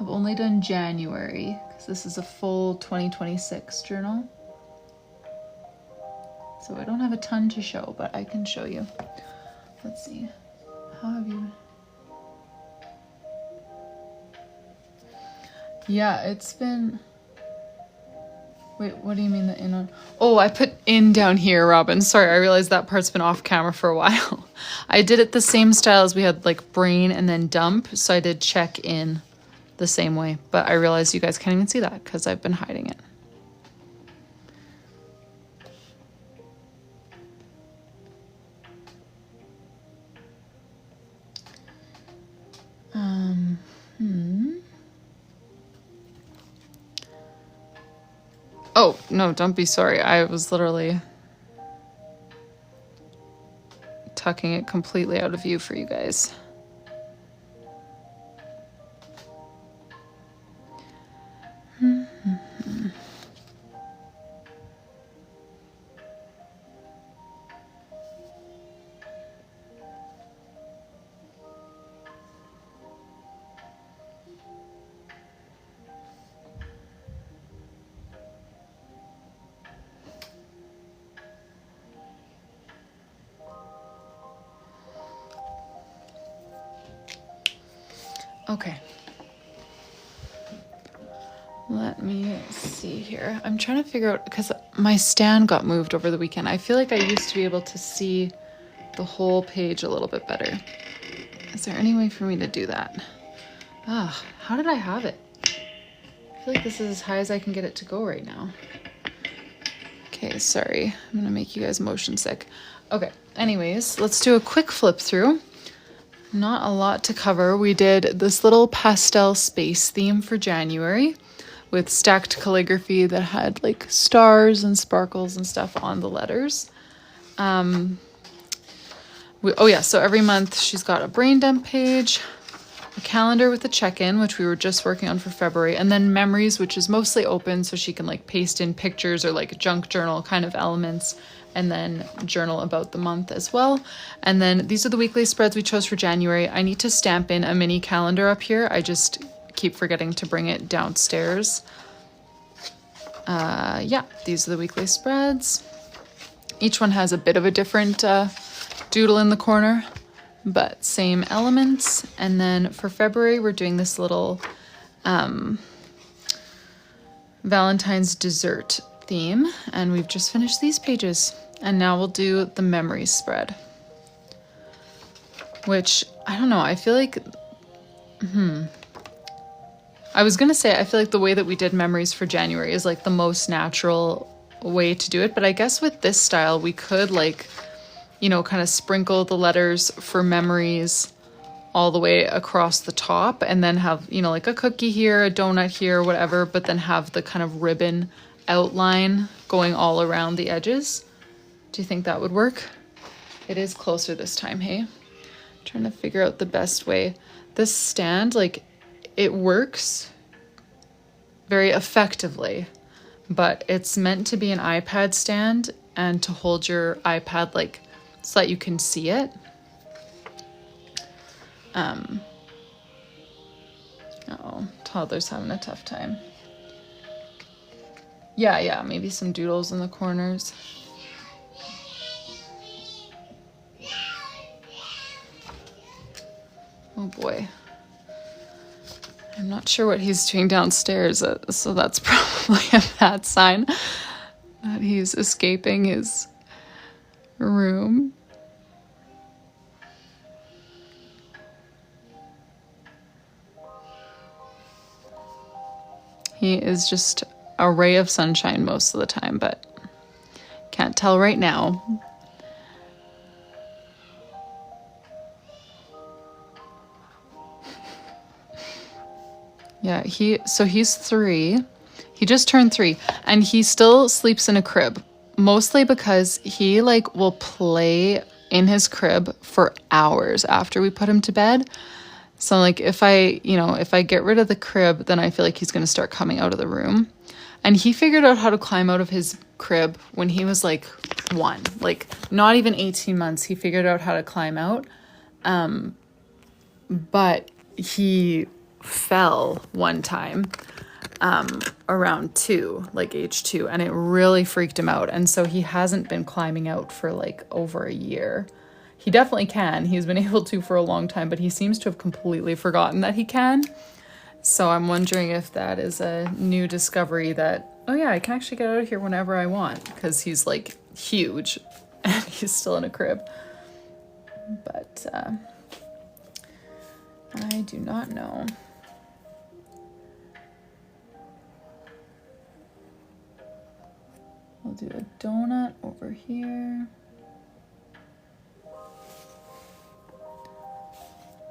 only done January because this is a full 2026 journal. So I don't have a ton to show, but I can show you. Let's see. How have you... Yeah, it's been... Wait, what do you mean the in on? Oh, I put in down here, Robin. Sorry, I realized that part's been off camera for a while. I did it the same style as we had like brain and then dump. So I did check in the same way. But I realized you guys can't even see that because I've been hiding it. Oh, no, don't be sorry. I was literally tucking it completely out of view for you guys. Okay. Let me see here. I'm trying to figure out, because my stand got moved over the weekend. I feel like I used to be able to see the whole page a little bit better. Is there any way for me to do that? Ah, how did I have it? I feel like this is as high as I can get it to go right now. Okay, sorry. I'm gonna make you guys motion sick. Okay, anyways, let's do a quick flip through. Not a lot to cover. We did this little pastel space theme for January with stacked calligraphy that had like stars and sparkles and stuff on the letters. Oh yeah, so every month she's got a brain dump page, a calendar with a check-in, which we were just working on for February, and then memories, which is mostly open, so she can like paste in pictures or like junk journal kind of elements, and then journal about the month as well. And then these are the weekly spreads we chose for January. I need to stamp in a mini calendar up here. I just keep forgetting to bring it downstairs. Yeah, these are the weekly spreads. Each one has a bit of a different doodle in the corner, but same elements. And then for February, we're doing this little Valentine's dessert theme, and we've just finished these pages. And now we'll do the memories spread, which I don't know. I feel like, I was gonna say, I feel like the way that we did memories for January is like the most natural way to do it. But I guess with this style, we could like, you know, kind of sprinkle the letters for memories all the way across the top, and then have, you know, like a cookie here, a donut here, whatever, but then have the kind of ribbon outline going all around the edges. Do you think that would work? It is closer this time, hey? I'm trying to figure out the best way. This stand, like, it works very effectively, but it's meant to be an iPad stand and to hold your iPad, like, so that you can see it. Uh-oh, toddler's having a tough time. Yeah, maybe some doodles in the corners. Oh boy. I'm not sure what he's doing downstairs, so that's probably a bad sign that he's escaping his room. He is just a ray of sunshine most of the time, but can't tell right now. Yeah, he's 3. He just turned 3, and he still sleeps in a crib, mostly because he like will play in his crib for hours after we put him to bed. So like if I get rid of the crib, then I feel like he's going to start coming out of the room. And he figured out how to climb out of his crib when he was like 1, like not even 18 months. He figured out how to climb out. But he fell one time around 2, like age 2, and it really freaked him out. And so he hasn't been climbing out for like over a year. He definitely can. He's been able to for a long time, but he seems to have completely forgotten that he can. So I'm wondering if that is a new discovery that, oh yeah, I can actually get out of here whenever I want, because he's like huge and he's still in a crib. But I do not know. We'll do a donut over here.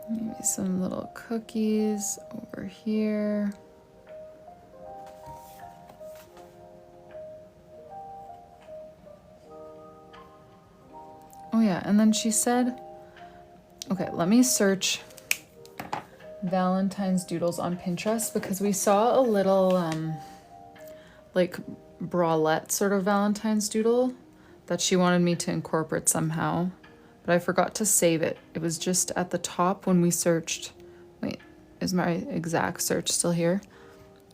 Maybe some little cookies over here. Oh yeah, and then she said, okay, let me search Valentine's doodles on Pinterest, because we saw a little like bralette sort of Valentine's doodle that she wanted me to incorporate somehow, but I forgot to save it. It was just at the top when we searched. Wait, is my exact search still here?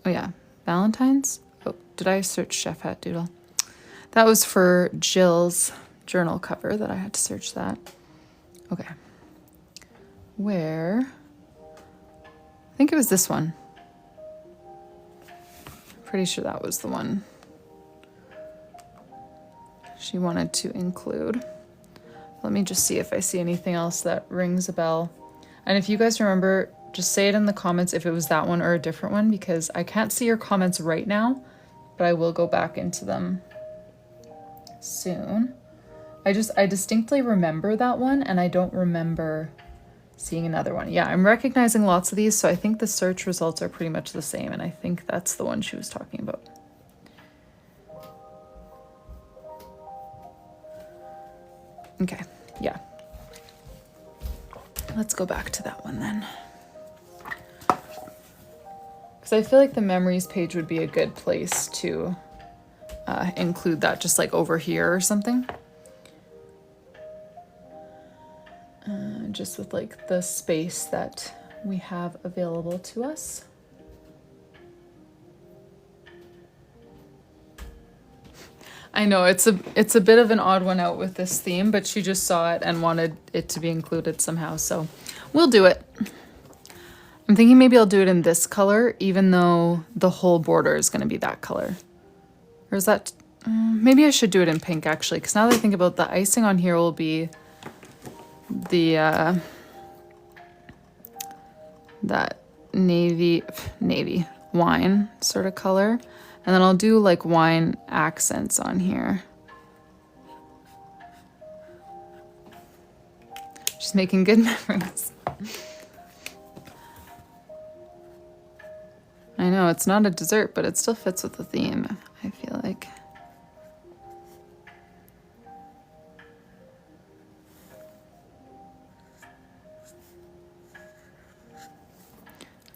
Oh yeah, Valentine's? Oh, did I search Chef Hat Doodle? That was for Jill's journal cover that I had to search that. Okay. Where? I think it was this one. Pretty sure that was the one she wanted to include. Let me just see if I see anything else that rings a bell. And if you guys remember, just say it in the comments if it was that one or a different one, because I can't see your comments right now, but I will go back into them soon. I distinctly remember that one, and I don't remember seeing another one. Yeah, I'm recognizing lots of these, so I think the search results are pretty much the same, and I think that's the one she was talking about. Okay, yeah. Let's go back to that one then. Because I feel like the memories page would be a good place to include that, just like over here or something. Just with like the space that we have available to us. I know it's a bit of an odd one out with this theme, but she just saw it and wanted it to be included somehow, so we'll do it. I'm thinking maybe I'll do it in this color, even though the whole border is going to be that color. Or is that... maybe I should do it in pink, actually, because now that I think about it, the icing on here will be the that navy wine sort of color, and then I'll do like wine accents on here. Just making good memories. I know it's not a dessert, but it still fits with the theme, I feel like.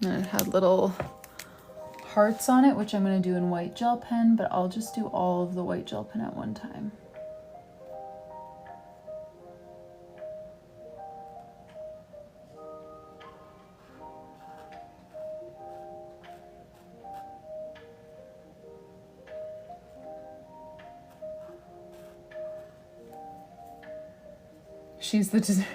And it had little hearts on it, which I'm going to do in white gel pen, but I'll just do all of the white gel pen at one time. She's the dessert.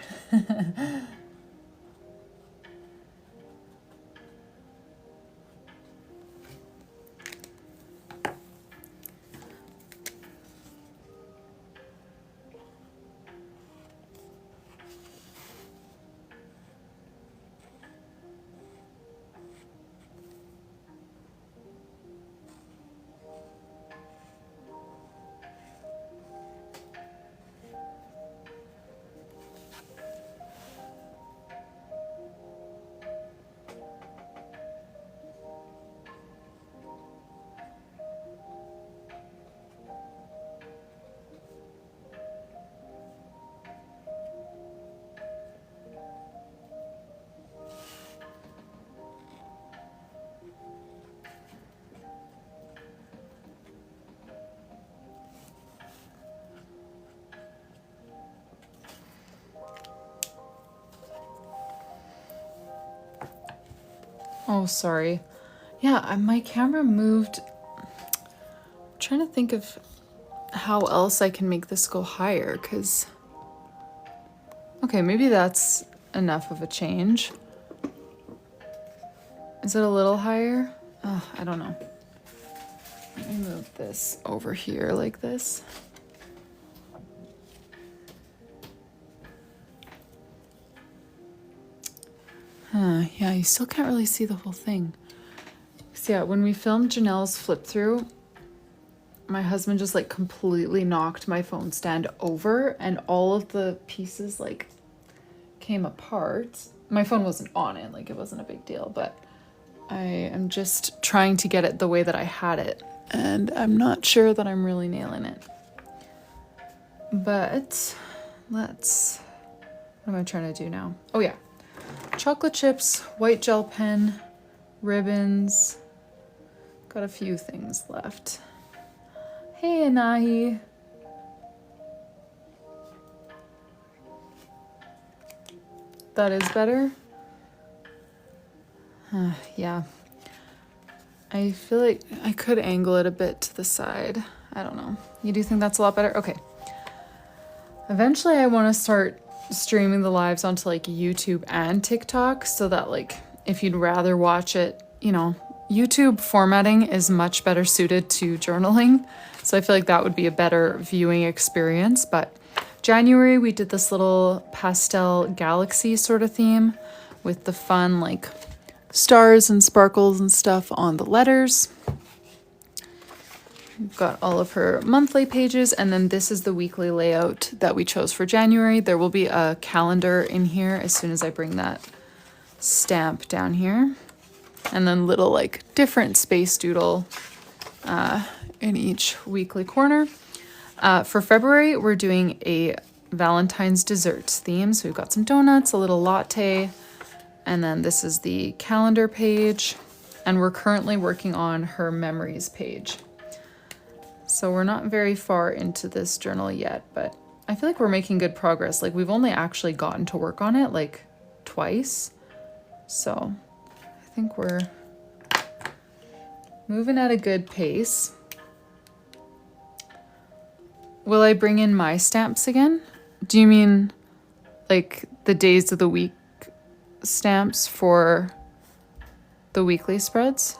Oh, sorry. Yeah, my camera moved. I'm trying to think of how else I can make this go higher, because... Okay, maybe that's enough of a change. Is it a little higher? Oh, I don't know. Let me move this over here like this. Yeah, you still can't really see the whole thing. So yeah, when we filmed Janelle's flip through, my husband just like completely knocked my phone stand over and all of the pieces like came apart. My phone wasn't on it, like it wasn't a big deal, but I am just trying to get it the way that I had it, and I'm not sure that I'm really nailing it. But what am I trying to do now? Oh yeah, chocolate chips, white gel pen, ribbons. Got a few things left. Hey, Anahi. That is better. Yeah. I feel like I could angle it a bit to the side. I don't know. You do think that's a lot better? Okay. Eventually I want to start streaming the lives onto like YouTube and TikTok, so that like if you'd rather watch it, you know, YouTube formatting is much better suited to journaling. So I feel like that would be a better viewing experience. But January, we did this little pastel galaxy sort of theme with the fun like stars and sparkles and stuff on the letters. We've got all of her monthly pages, and then this is the weekly layout that we chose for January. There will be a calendar in here as soon as I bring that stamp down here. And then little like different space doodle in each weekly corner. For February, we're doing a Valentine's desserts theme. So we've got some donuts, a little latte, and then this is the calendar page. And we're currently working on her memories page. So we're not very far into this journal yet, but I feel like we're making good progress. Like we've only actually gotten to work on it like twice. So I think we're moving at a good pace. Will I bring in my stamps again? Do you mean like the days of the week stamps for the weekly spreads?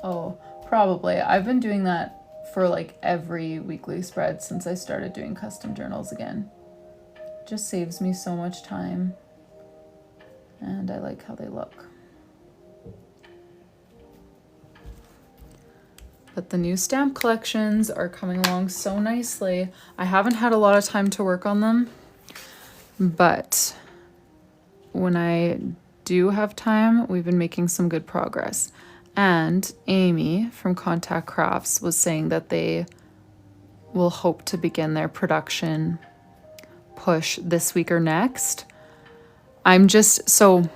Oh, probably. I've been doing that for like every weekly spread since I started doing custom journals again. It just saves me so much time, and I like how they look. But the new stamp collections are coming along so nicely. I haven't had a lot of time to work on them, but when I do have time, we've been making some good progress. And Amy from Contact Crafts was saying that they will hope to begin their production push this week or next. So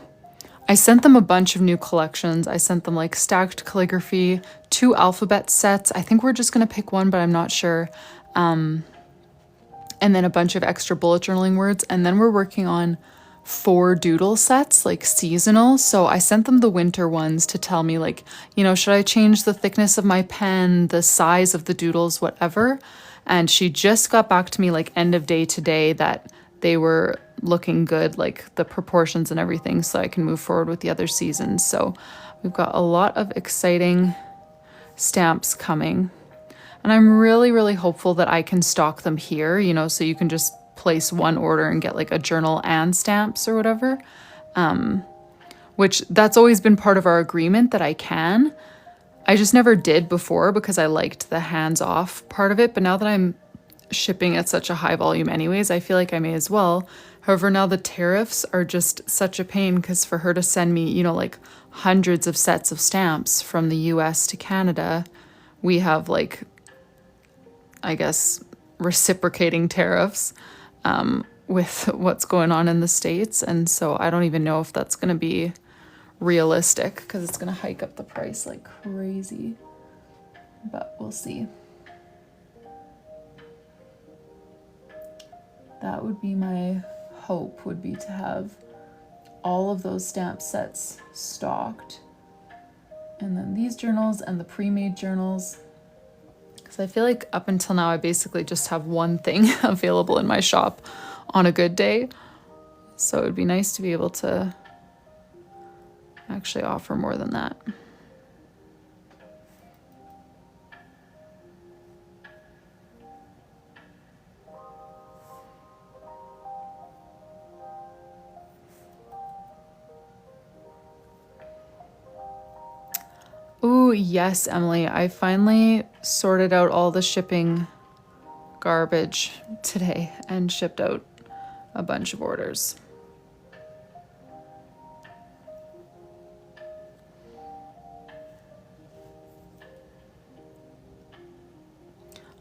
I sent them a bunch of new collections. I sent them like stacked calligraphy, 2 alphabet sets. I think we're just going to pick one, but I'm not sure. And then a bunch of extra bullet journaling words. And then we're working on 4 doodle sets, like seasonal. So I sent them the winter ones to tell me like, you know, should I change the thickness of my pen, the size of the doodles, whatever. And she just got back to me like end of day today that they were looking good, like the proportions and everything, so I can move forward with the other seasons. So we've got a lot of exciting stamps coming. And I'm really, really hopeful that I can stock them here, you know, so you can just place one order and get like a journal and stamps or whatever, which that's always been part of our agreement that I can. I just never did before because I liked the hands-off part of it, but now that I'm shipping at such a high volume anyways, I feel like I may as well. However, now the tariffs are just such a pain because for her to send me, you know, like hundreds of sets of stamps from the US to Canada, we have like, I guess, reciprocating tariffs with what's going on in the States. And so I don't even know if that's going to be realistic because it's going to hike up the price like crazy. but we'll see. That would be my hope, would be to have all of those stamp sets stocked. And then these journals and the pre-made journals. Because I feel like up until now, I basically just have one thing available in my shop on a good day. So it would be nice to be able to actually offer more than that. Ooh, yes, Emily. I finally sorted out all the shipping garbage today and shipped out a bunch of orders.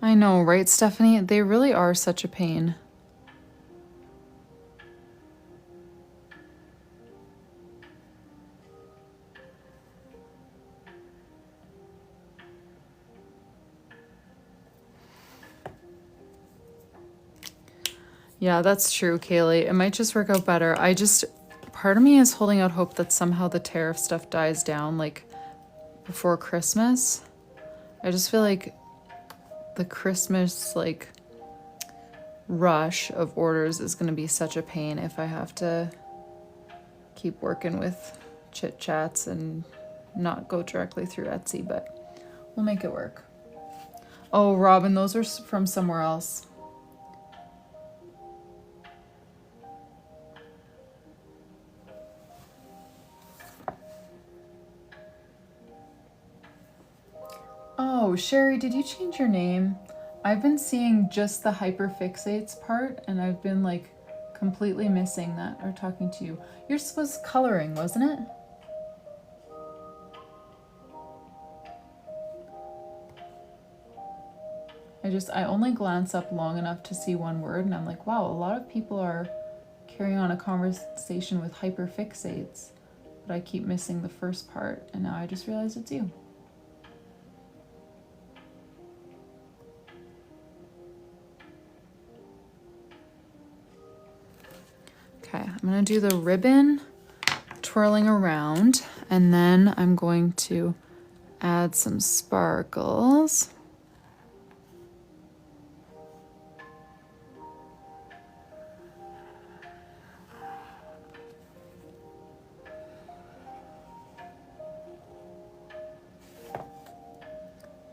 I know, right, Stephanie? They really are such a pain. Yeah, that's true, Kaylee. It might just work out better. Part of me is holding out hope that somehow the tariff stuff dies down, like, before Christmas. I just feel like the Christmas, like, rush of orders is going to be such a pain if I have to keep working with chit chats and not go directly through Etsy, but we'll make it work. Oh, Robin, those are from somewhere else. Oh, Sherry, did you change your name? I've been seeing just the hyperfixates part, and I've been like completely missing that or talking to you. Yours was coloring, wasn't it? I only glance up long enough to see one word, and I'm like, wow, a lot of people are carrying on a conversation with hyperfixates, but I keep missing the first part, and now I just realized it's you. Okay, I'm gonna do the ribbon twirling around, and then I'm going to add some sparkles.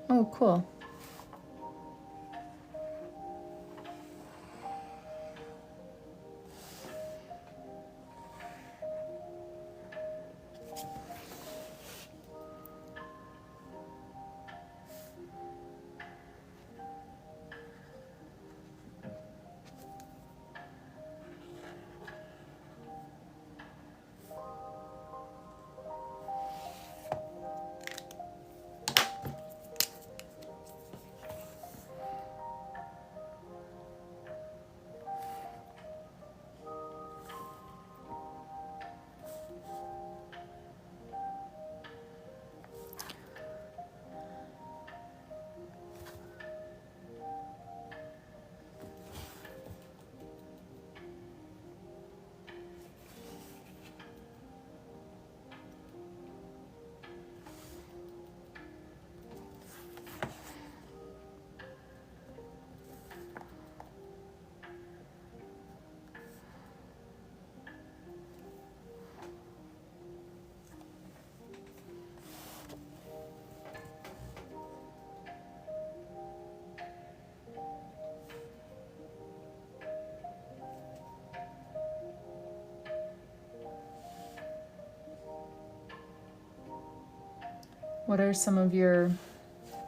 Oh, cool. What are some of your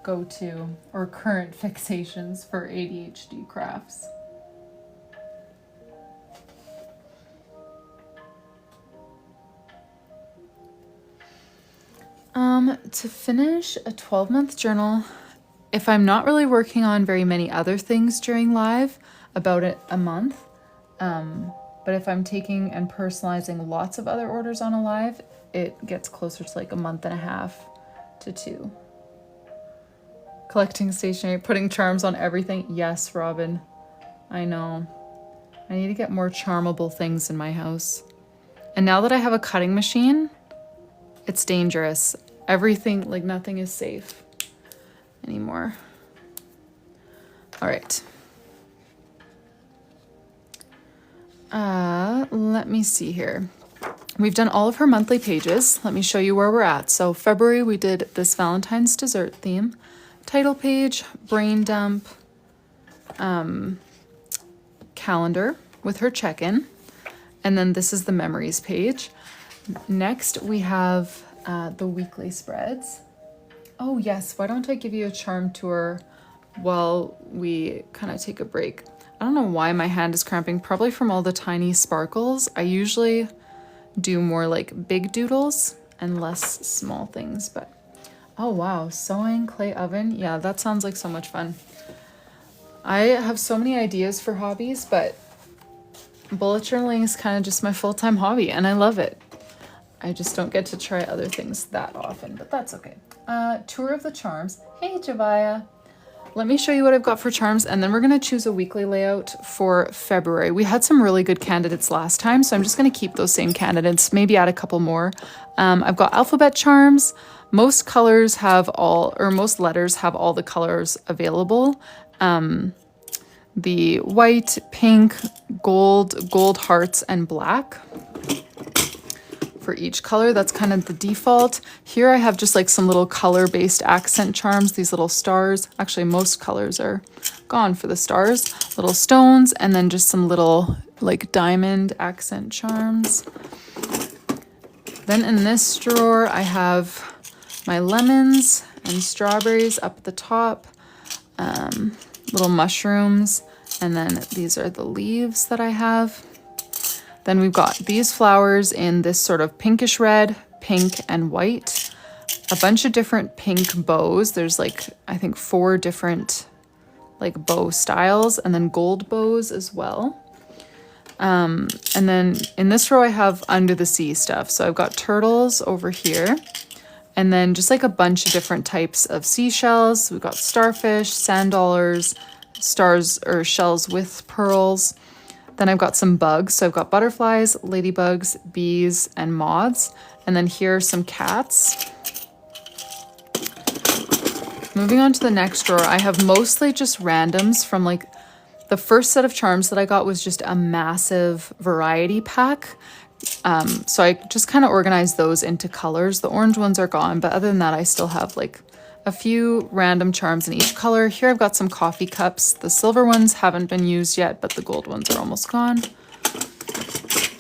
go-to or current fixations for ADHD crafts? To finish a 12-month journal, if I'm not really working on very many other things during live, about a month. But if I'm taking and personalizing lots of other orders on a live, it gets closer to like a month and a half to 2. Collecting stationery, putting charms on everything. Yes, Robin. I know. I need to get more charmable things in my house. And now that I have a cutting machine, it's dangerous. Everything, like nothing is safe anymore. All right. Let me see here. We've done all of her monthly pages. Let me show you where we're at. So February, we did this Valentine's dessert theme, title page, brain dump, calendar with her check-in. And then this is the memories page. Next, we have the weekly spreads. Oh yes, why don't I give you a charm tour while we kind of take a break? I don't know why my hand is cramping, probably from all the tiny sparkles. I usually do more like big doodles and less small things, but oh wow, sewing, clay oven. Yeah, that sounds like so much fun. I have so many ideas for hobbies, but bullet journaling is kind of just my full-time hobby and I love it. I just don't get to try other things that often, but that's okay. Tour of the charms. Hey, Javaya. Let me show you what I've got for charms, and then we're going to choose a weekly layout for February. We had some really good candidates last time, so I'm just going to keep those same candidates, maybe add a couple more. I've got alphabet charms. Most colors have all, or most letters have all the colors available. The white, pink, gold hearts, and black. For each color, that's kind of the default. Here I have just like some little color-based accent charms, these little stars. Actually, most colors are gone for the stars. Little stones, and then just some little like diamond accent charms. Then in this drawer, I have my lemons and strawberries up at the top, little mushrooms, and then these are the leaves that I have. Then we've got these flowers in this sort of pinkish red, pink, and white. A bunch of different pink bows. There's like, I think 4 different like bow styles, and then gold bows as well. And then in this row I have under the sea stuff. So I've got turtles over here, and then just like a bunch of different types of seashells. We've got starfish, sand dollars, stars or shells with pearls. Then I've got some bugs. So I've got butterflies, ladybugs, bees, and moths. And then here are some cats. Moving on to the next drawer, I have mostly just randoms from like the first set of charms that I got was just a massive variety pack. So I just kind of organized those into colors. The orange ones are gone, but other than that, I still have like a few random charms in each color. Here I've got some coffee cups. The silver ones haven't been used yet, but the gold ones are almost gone.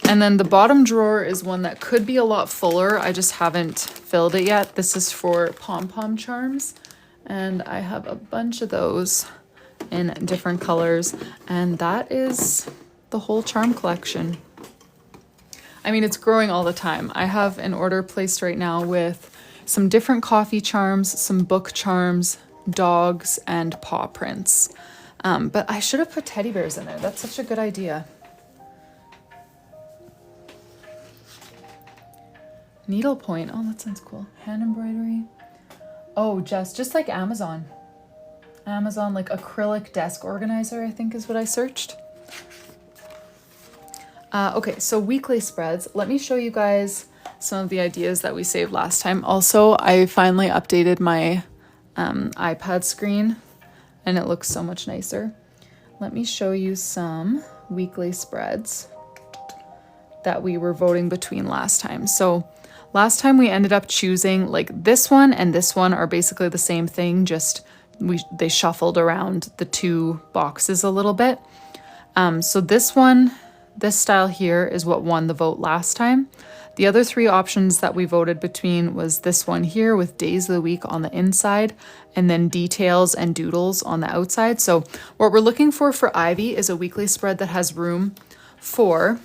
And then the bottom drawer is one that could be a lot fuller. I just haven't filled it yet. This is for pom-pom charms. And I have a bunch of those in different colors. And that is the whole charm collection. I mean, it's growing all the time. I have an order placed right now with some different coffee charms, some book charms, dogs, and paw prints. But I should have put teddy bears in there. That's such a good idea. Needlepoint. Oh, that sounds cool. Hand embroidery. Oh, just like Amazon. Amazon, like acrylic desk organizer, I think is what I searched. Okay, so weekly spreads. Let me show you guys some of the ideas that we saved last time. Also, I finally updated my iPad screen and it looks so much nicer. Let me show you some weekly spreads that we were voting between last time. So last time we ended up choosing like this one and this one are basically the same thing, just they shuffled around the 2 boxes a little bit. So this one, this style here is what won the vote last time. The other 3 options that we voted between was this one here with days of the week on the inside and then details and doodles on the outside. So what we're looking for Ivy is a weekly spread that has room for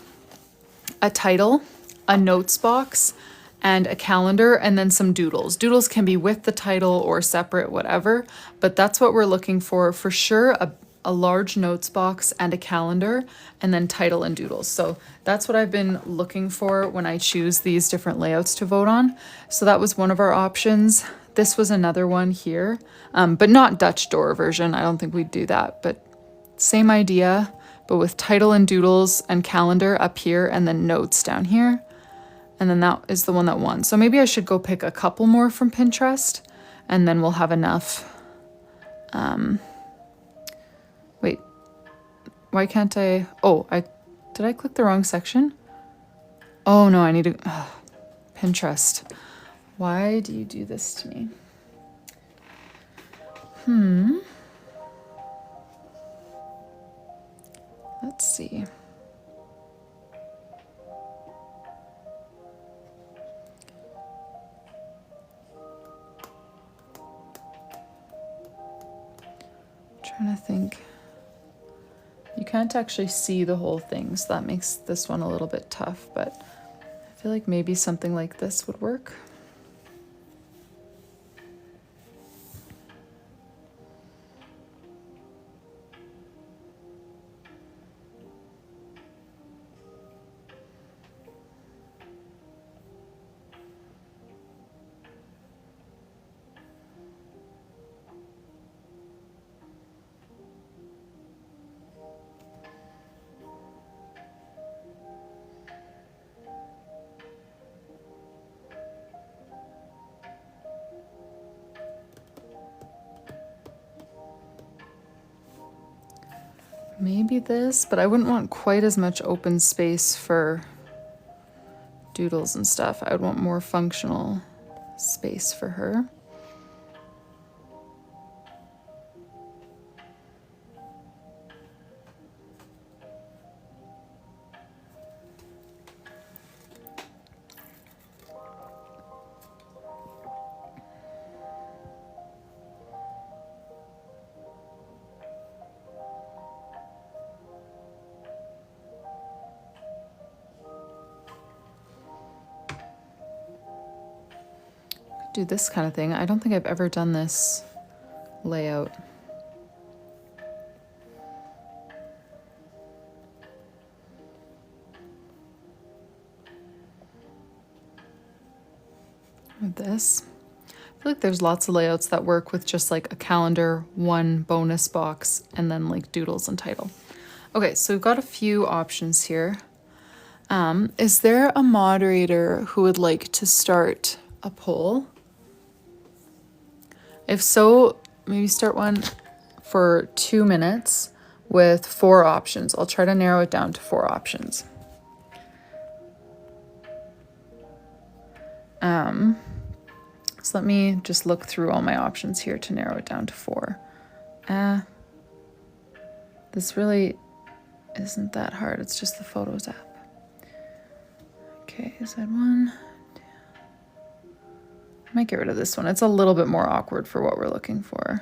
a title, a notes box, and a calendar, and then some doodles. Doodles can be with the title or separate, whatever, but that's what we're looking for sure. A large notes box and a calendar, and then title and doodles. So that's what I've been looking for when I choose these different layouts to vote on. So that was one of our options. this was another one here, but not Dutch door version. I don't think we'd do that, but same idea, but with title and doodles and calendar up here and then notes down here. And then that is the one that won. So maybe I should go pick a couple more from Pinterest and then we'll have enough. Wait, why can't I? Oh, did I click the wrong section? Oh no, I need to, Pinterest. Why do you do this to me? Let's see. Trying to think. You can't actually see the whole thing, so that makes this one a little bit tough, but I feel like maybe something like this would work. Maybe this, but I wouldn't want quite as much open space for doodles and stuff. I would want more functional space for her. Do this kind of thing. I don't think I've ever done this layout. With this. I feel like there's lots of layouts that work with just like a calendar, one bonus box, and then like doodles and title. Okay, so we've got a few options here. Is there a moderator who would like to start a poll? If so, maybe start one for 2 minutes with 4 options. I'll try to narrow it down to 4 options. So let me just look through all my options here to narrow it down to 4. This really isn't that hard. It's just the Photos app. Okay, is that one? I might get rid of this one. It's a little bit more awkward for what we're looking for.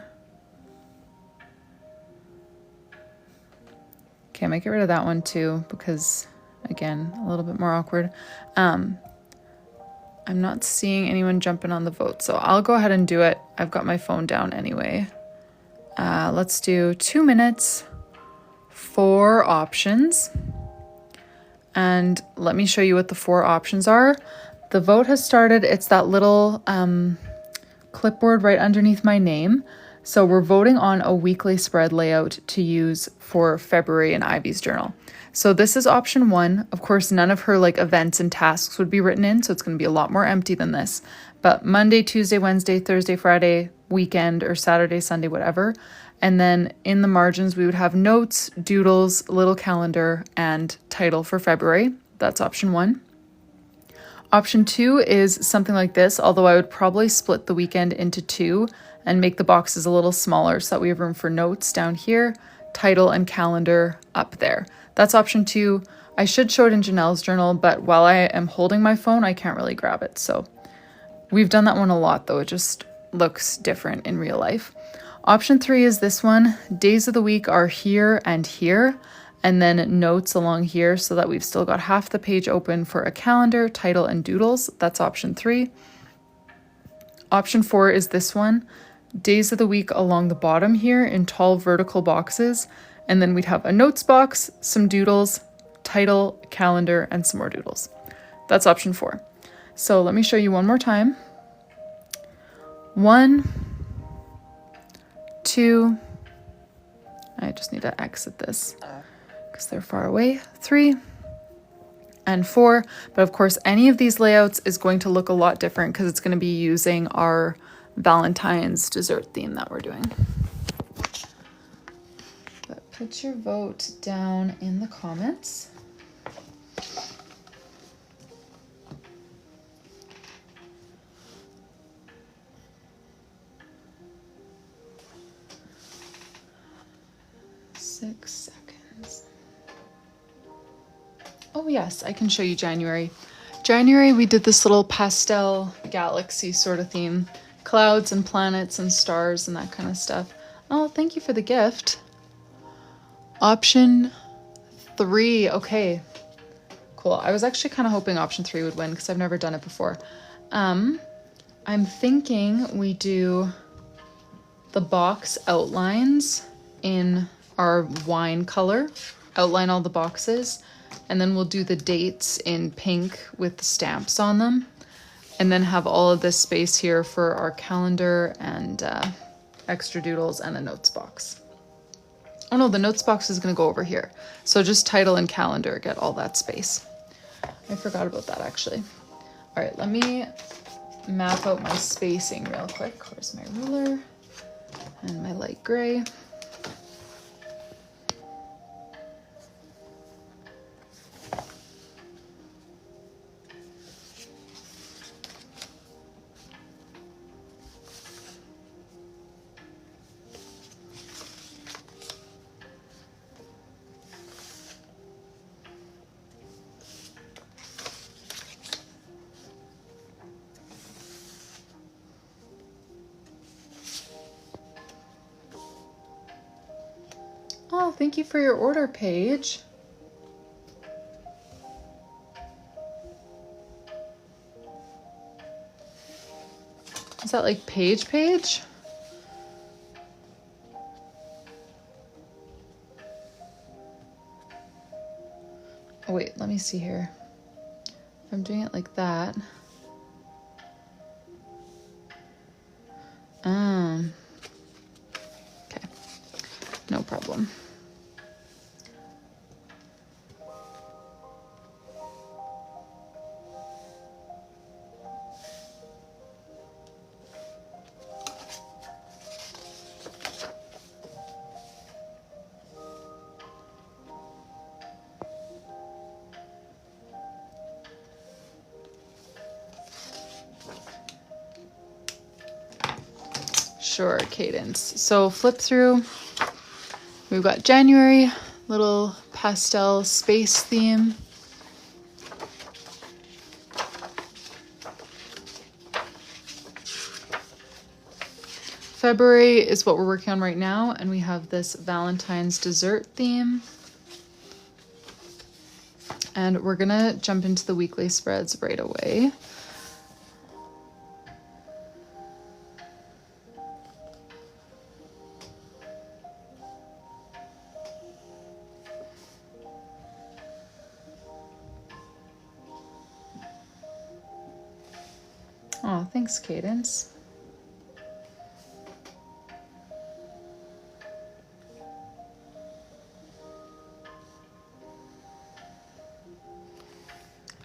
Okay, I might get rid of that one too because, again, a little bit more awkward. I'm not seeing anyone jumping on the vote, so I'll go ahead and do it. I've got my phone down anyway. Let's do 2 minutes, 4 options. And let me show you what the 4 options are. The vote has started. It's that little clipboard right underneath my name. So we're voting on a weekly spread layout to use for February in Ivy's journal. So this is option 1. Of course, none of her like events and tasks would be written in, so it's going to be a lot more empty than this. But Monday, Tuesday, Wednesday, Thursday, Friday, weekend, or Saturday, Sunday, whatever. And then in the margins, we would have notes, doodles, little calendar, and title for February. That's option 1. Option 2 is something like this, although I would probably split the weekend into 2 and make the boxes a little smaller so that we have room for notes down here, title and calendar up there. That's option 2. I should show it in Janelle's journal, but while I am holding my phone, I can't really grab it. So we've done that one a lot though. It just looks different in real life. Option 3 is this one. Days of the week are here and here, and then notes along here so that we've still got half the page open for a calendar, title, and doodles. That's option 3. Option 4 is this one. Days of the week along the bottom here in tall vertical boxes, and then we'd have a notes box, some doodles, title, calendar, and some more doodles. That's option 4. So let me show you one more time. 1, 2, I just need to exit this because they're far away, 3, and 4. But of course, any of these layouts is going to look a lot different because it's going to be using our Valentine's dessert theme that we're doing. But put your vote down in the comments. Seconds. Oh yes, I can show you January. January, we did this little pastel galaxy sort of theme. Clouds and planets and stars and that kind of stuff. Oh, thank you for the gift. Option 3. Okay, cool. I was actually kind of hoping option 3 would win because I've never done it before. I'm thinking we do the box outlines in our wine color, outline all the boxes, and then we'll do the dates in pink with the stamps on them, and then have all of this space here for our calendar and extra doodles and a notes box. Oh no, the notes box is going to go over here. So just title and calendar get all that space. I forgot about that actually. All right, let me map out my spacing real quick. Where's my ruler and my light gray? Oh, thank you for your order, Paige. Is that like Paige? Oh wait, let me see here. If I'm doing it like that. Okay, no problem. Sure, Cadence. So flip through. We've got January, little pastel space theme. February is what we're working on right now, and we have this Valentine's dessert theme. And we're gonna jump into the weekly spreads right away. Oh, thanks, Cadence.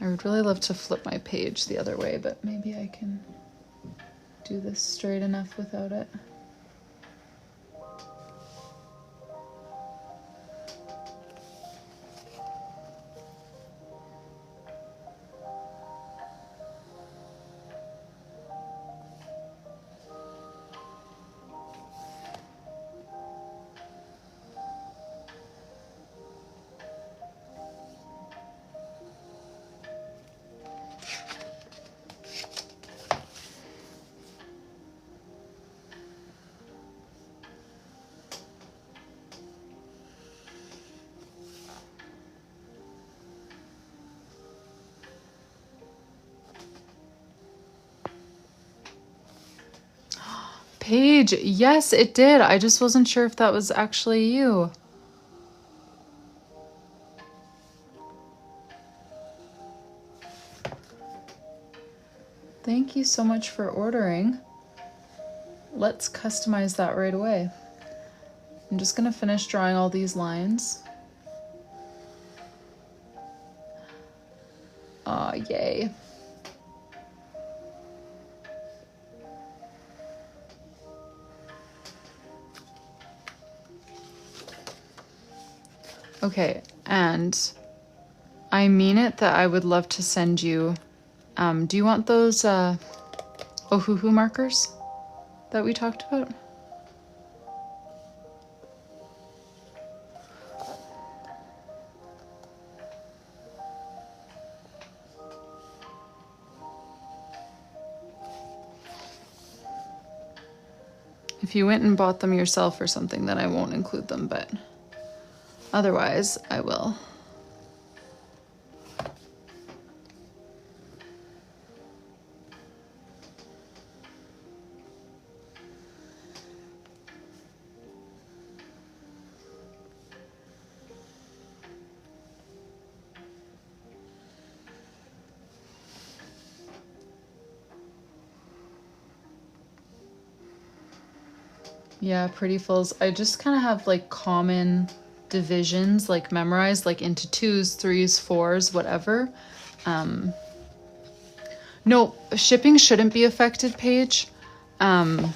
I would really love to flip my page the other way, but maybe I can do this straight enough without it. Paige, yes, it did. I just wasn't sure if that was actually you. Thank you so much for ordering. let's customize that right away. I'm just gonna finish drawing all these lines. Aw, yay. Okay, and I mean it that I would love to send you, do you want those OBUJO markers that we talked about? If you went and bought them yourself or something, then I won't include them, but otherwise I will. Yeah, pretty fulls. I just kind of have like common divisions like memorized, like into 2s, 3s, 4s, whatever. No, shipping shouldn't be affected, Paige. Yeah,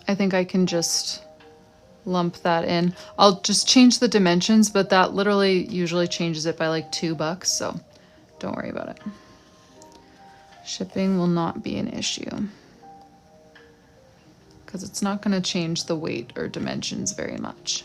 I think I can just lump that in. I'll just change the dimensions, but that literally usually changes it by like $2, so don't worry about it. Shipping will not be an issue, because it's not going to change the weight or dimensions very much.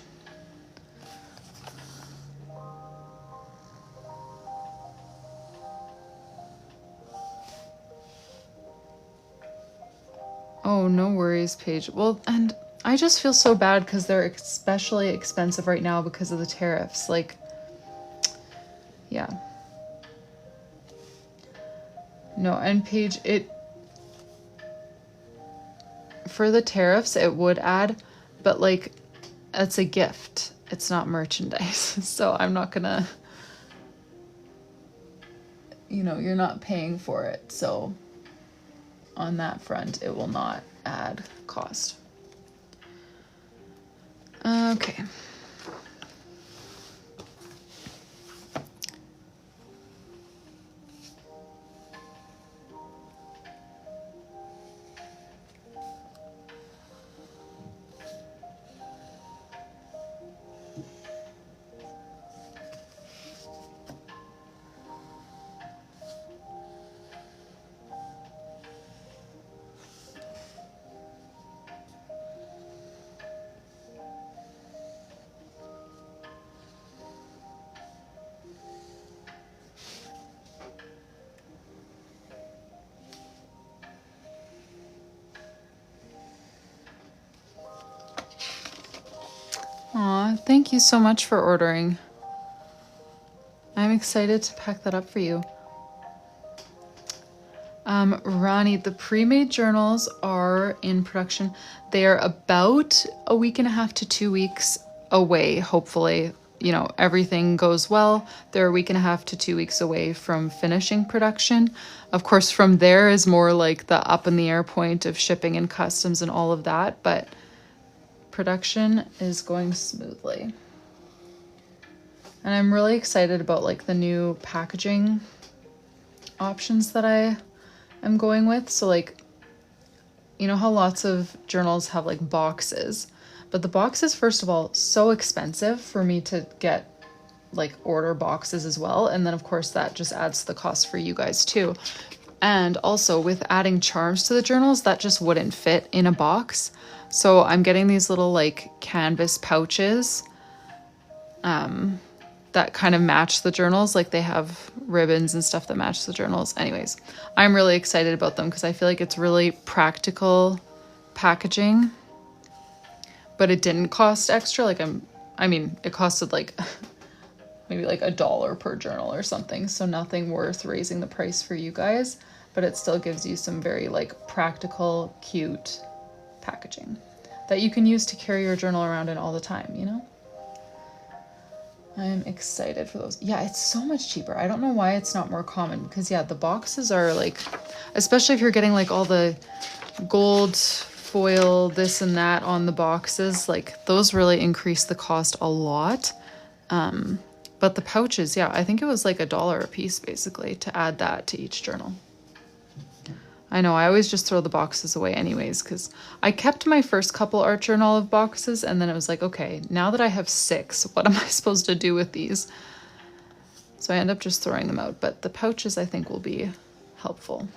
Oh, no worries, Paige. Well, and I just feel so bad because they're especially expensive right now because of the tariffs. Like, yeah. No, and Paige, for the tariffs, it would add, but like, it's a gift. It's not merchandise. So I'm not gonna, you're not paying for it. So on that front, it will not add cost. Okay. Aw, thank you so much for ordering. I'm excited to pack that up for you. Ronnie, the pre-made journals are in production. They are about a week and a half to 2 weeks away, hopefully. Everything goes well. They're a week and a half to 2 weeks away from finishing production. Of course, from there is more like the up in the air point of shipping and customs and all of that, but production is going smoothly. And I'm really excited about like the new packaging options that I am going with. So like, you know how lots of journals have like boxes, but the boxes, first of all, so expensive for me to get like order boxes as well. And then of course that just adds to the cost for you guys too. And also with adding charms to the journals, that just wouldn't fit in a box. So I'm getting these little like canvas pouches that kind of match the journals. Like they have ribbons and stuff that match the journals. Anyways, I'm really excited about them because I feel like it's really practical packaging, but it didn't cost extra. Like it costed like maybe like $1 per journal or something. So nothing worth raising the price for you guys, but it still gives you some very like practical, cute packaging that you can use to carry your journal around in all the time, I'm excited for those. Yeah, it's so much cheaper. I don't know why it's not more common because yeah, the boxes are like, especially if you're getting like all the gold foil, this and that on the boxes, like those really increase the cost a lot. But the pouches, yeah, I think it was like $1 a piece basically to add that to each journal. I know, I always just throw the boxes away anyways, because I kept my first couple art journal of boxes, and then it was like, okay, now that I have 6, what am I supposed to do with these? So I end up just throwing them out, but the pouches I think will be helpful.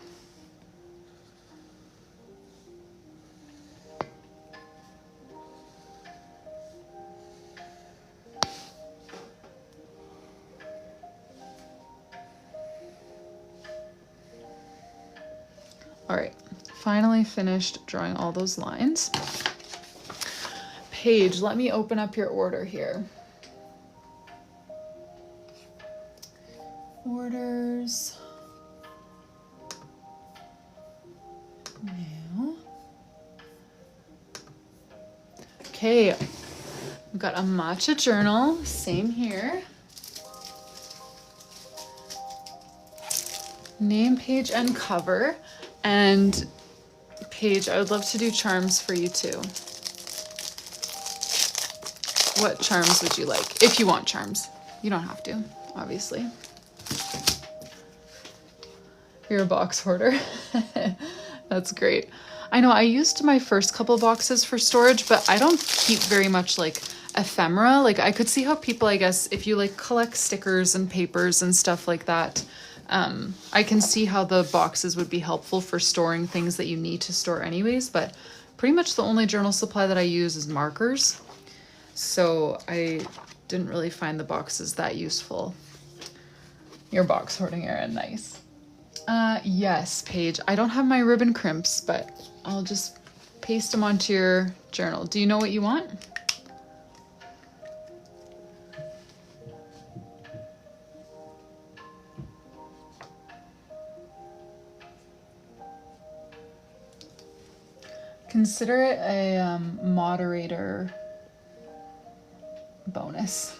All right, finally finished drawing all those lines. Paige, let me open up your order here. Orders. Now. Okay, we've got a matcha journal, same here. Name, page, and cover. And Paige, I would love to do charms for you too. What charms would you like? If you want charms. You don't have to, obviously. You're a box hoarder. That's great. I know I used my first couple boxes for storage, but I don't keep very much like ephemera. Like I could see how people, I guess, if you like collect stickers and papers and stuff like that, I can see how the boxes would be helpful for storing things that you need to store anyways, but pretty much the only journal supply that I use is markers. So I didn't really find the boxes that useful. Your box hoarding era, nice. Yes, Paige, I don't have my ribbon crimps, but I'll just paste them onto your journal. Do you know what you want? Consider it a moderator bonus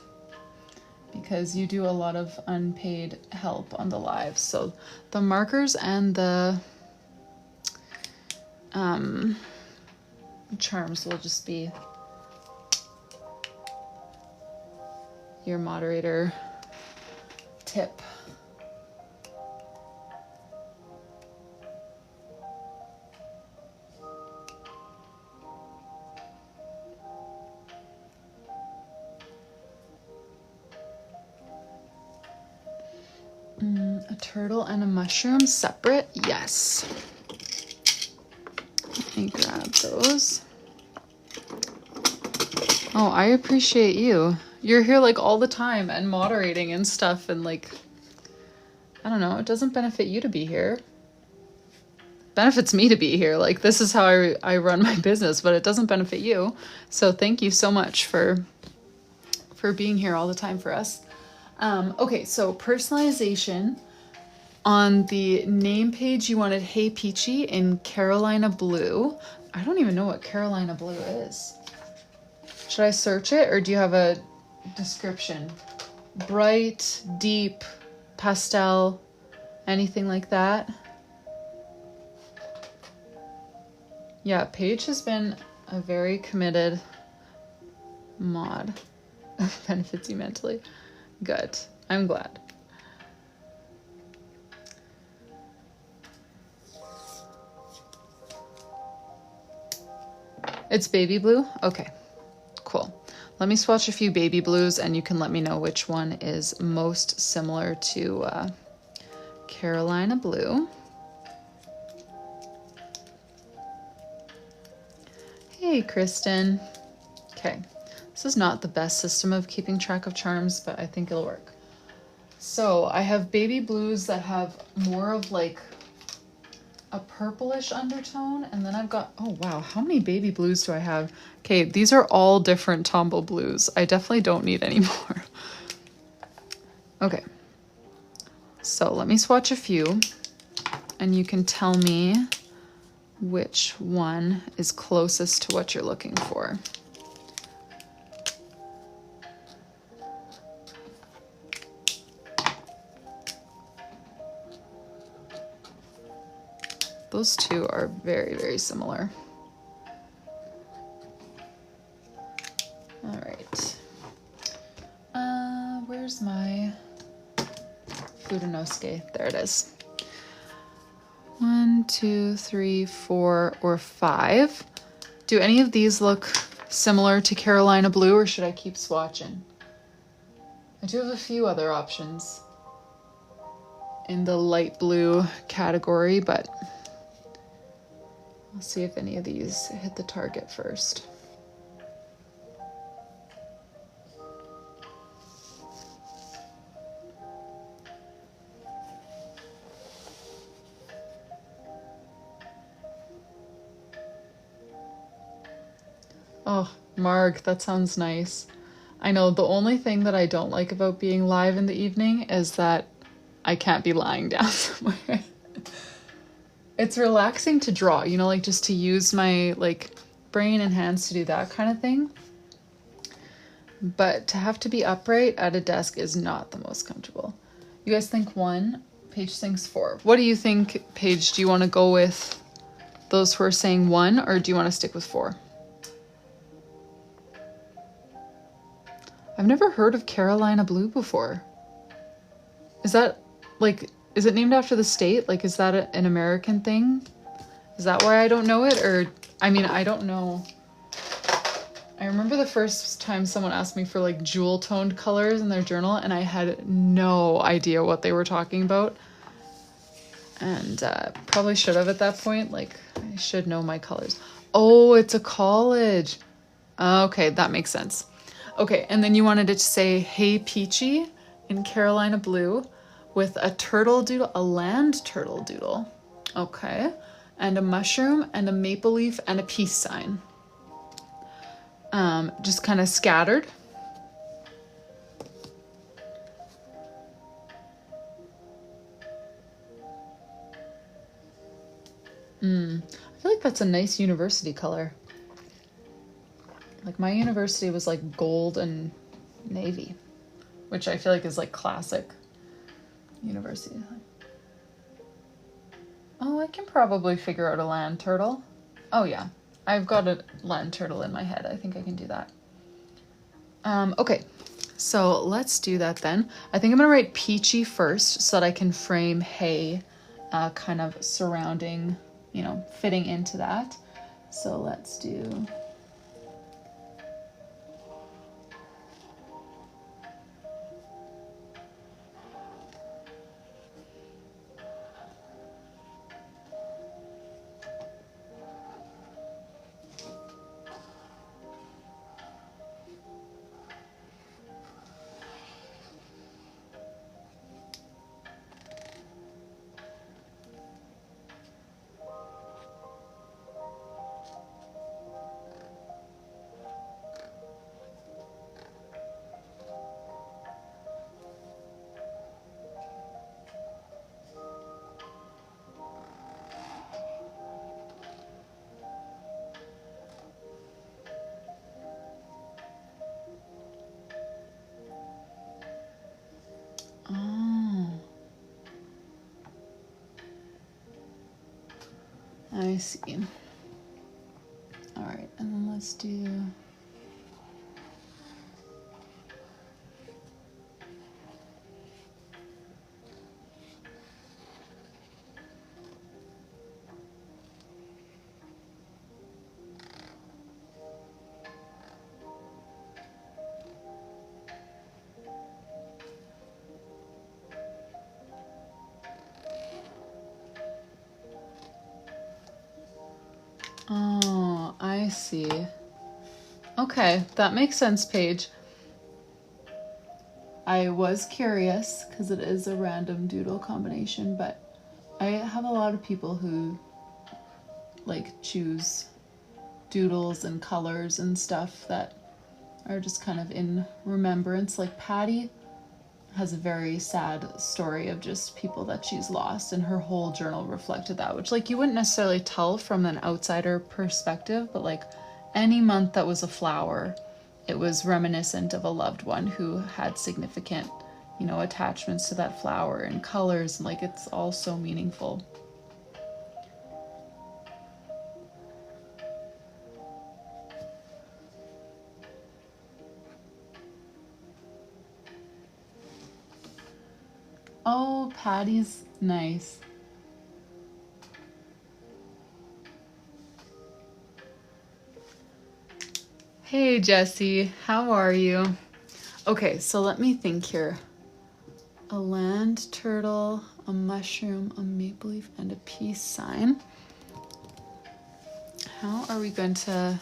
because you do a lot of unpaid help on the lives. So the markers and the charms will just be your moderator tip. A turtle and a mushroom separate? Yes. Let me grab those. Oh, I appreciate you. You're here like all the time and moderating and stuff, and like, I don't know, it doesn't benefit you to be here. It benefits me to be here. Like, this is how I run my business, but it doesn't benefit you. So thank you so much for being here all the time for us. Okay, so personalization. On the name page, you wanted Hey Peachy in Carolina Blue. I don't even know what Carolina Blue is. Should I search it, or do you have a description? Bright, deep, pastel, anything like that? Yeah, Paige has been a very committed mod. Benefits you mentally. Good. I'm glad. It's baby blue? Okay, cool. Let me swatch a few baby blues and you can let me know which one is most similar to Carolina Blue. Hey, Kristen. Okay, this is not the best system of keeping track of charms, but I think it'll work. So I have baby blues that have more of like a purplish undertone, and then I've got, oh wow, how many baby blues do I have? Okay, these are all different Tombow blues. I definitely don't need any more. Okay, so let me swatch a few and you can tell me which one is closest to what you're looking for. those two are very, very similar. All right. Where's my Fudenosuke? There it is. 1, 2, 3, 4, or 5. Do any of these look similar to Carolina Blue, or should I keep swatching? I do have a few other options in the light blue category, but I'll see if any of these hit the target first. Oh, Marg, that sounds nice. I know the only thing that I don't like about being live in the evening is that I can't be lying down somewhere. It's relaxing to draw, you know, like just to use my like brain and hands to do that kind of thing. But to have to be upright at a desk is not the most comfortable. You guys think 1, Paige thinks 4. What do you think, Paige? Do you want to go with those who are saying 1, or do you want to stick with 4? I've never heard of Carolina Blue before. Is that, like, is it named after the state? Like, is that an American thing? Is that why I don't know it? Or, I mean, I don't know. I remember the first time someone asked me for, like, jewel-toned colors in their journal, and I had no idea what they were talking about. And probably should have at that point. Like, I should know my colors. Oh, it's a college. Okay, that makes sense. Okay, and then you wanted it to say, Hey Peachy in Carolina Blue with a turtle doodle, a land turtle doodle. Okay, and a mushroom and a maple leaf and a peace sign. Just kind of scattered. I feel like that's a nice university color. Like my university was like gold and navy, which I feel like is like classic university. Oh, I can probably figure out a land turtle. Oh yeah, I've got a land turtle in my head. I think I can do that. Okay, so let's do that then. I think I'm gonna write peachy first so that I can frame hay kind of surrounding, you know, fitting into that. So let's do... I see. All right, and then let's do... Oh, I see. Okay, that makes sense, Paige. I was curious because it is a random doodle combination, but I have a lot of people who like choose doodles and colors and stuff that are just kind of in remembrance. Like Patty has a very sad story of just people that she's lost, and her whole journal reflected that, which like you wouldn't necessarily tell from an outsider perspective, but like any month that was a flower, it was reminiscent of a loved one who had significant, you know, attachments to that flower and colors, and like it's all so meaningful. Oh, Patty's nice. Hey, Jessie, how are you? Okay, so let me think here. A land turtle, a mushroom, a maple leaf, and a peace sign. How are we going to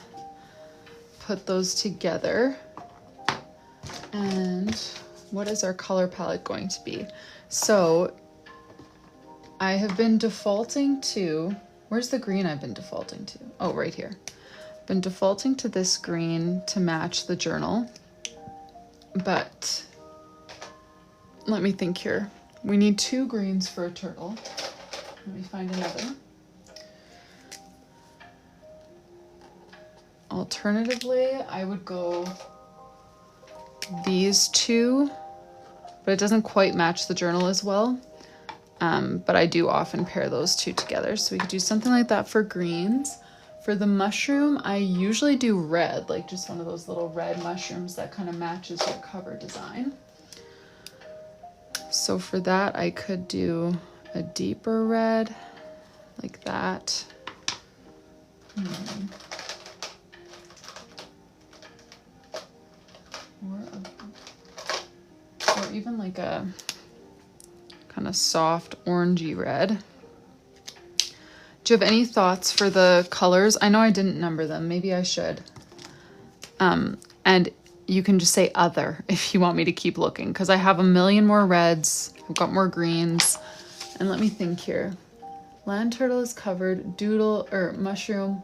put those together? And what is our color palette going to be? So I have been defaulting to, where's the green I've been defaulting to? Oh, right here. Been defaulting to this green to match the journal, but let me think here. We need 2 greens for a turtle. Let me find another. Alternatively, I would go these 2, but it doesn't quite match the journal as well. But I do often pair those 2 together. So we could do something like that for greens. For the mushroom, I usually do red, like just one of those little red mushrooms that kind of matches your cover design. So for that, I could do a deeper red, like that. Or even like a kind of soft orangey red. Do you have any thoughts for the colors? I know I didn't number them. Maybe I should. And you can just say other if you want me to keep looking, because I have a million more reds. I've got more greens. And let me think here. Land turtle is covered. Doodle or mushroom.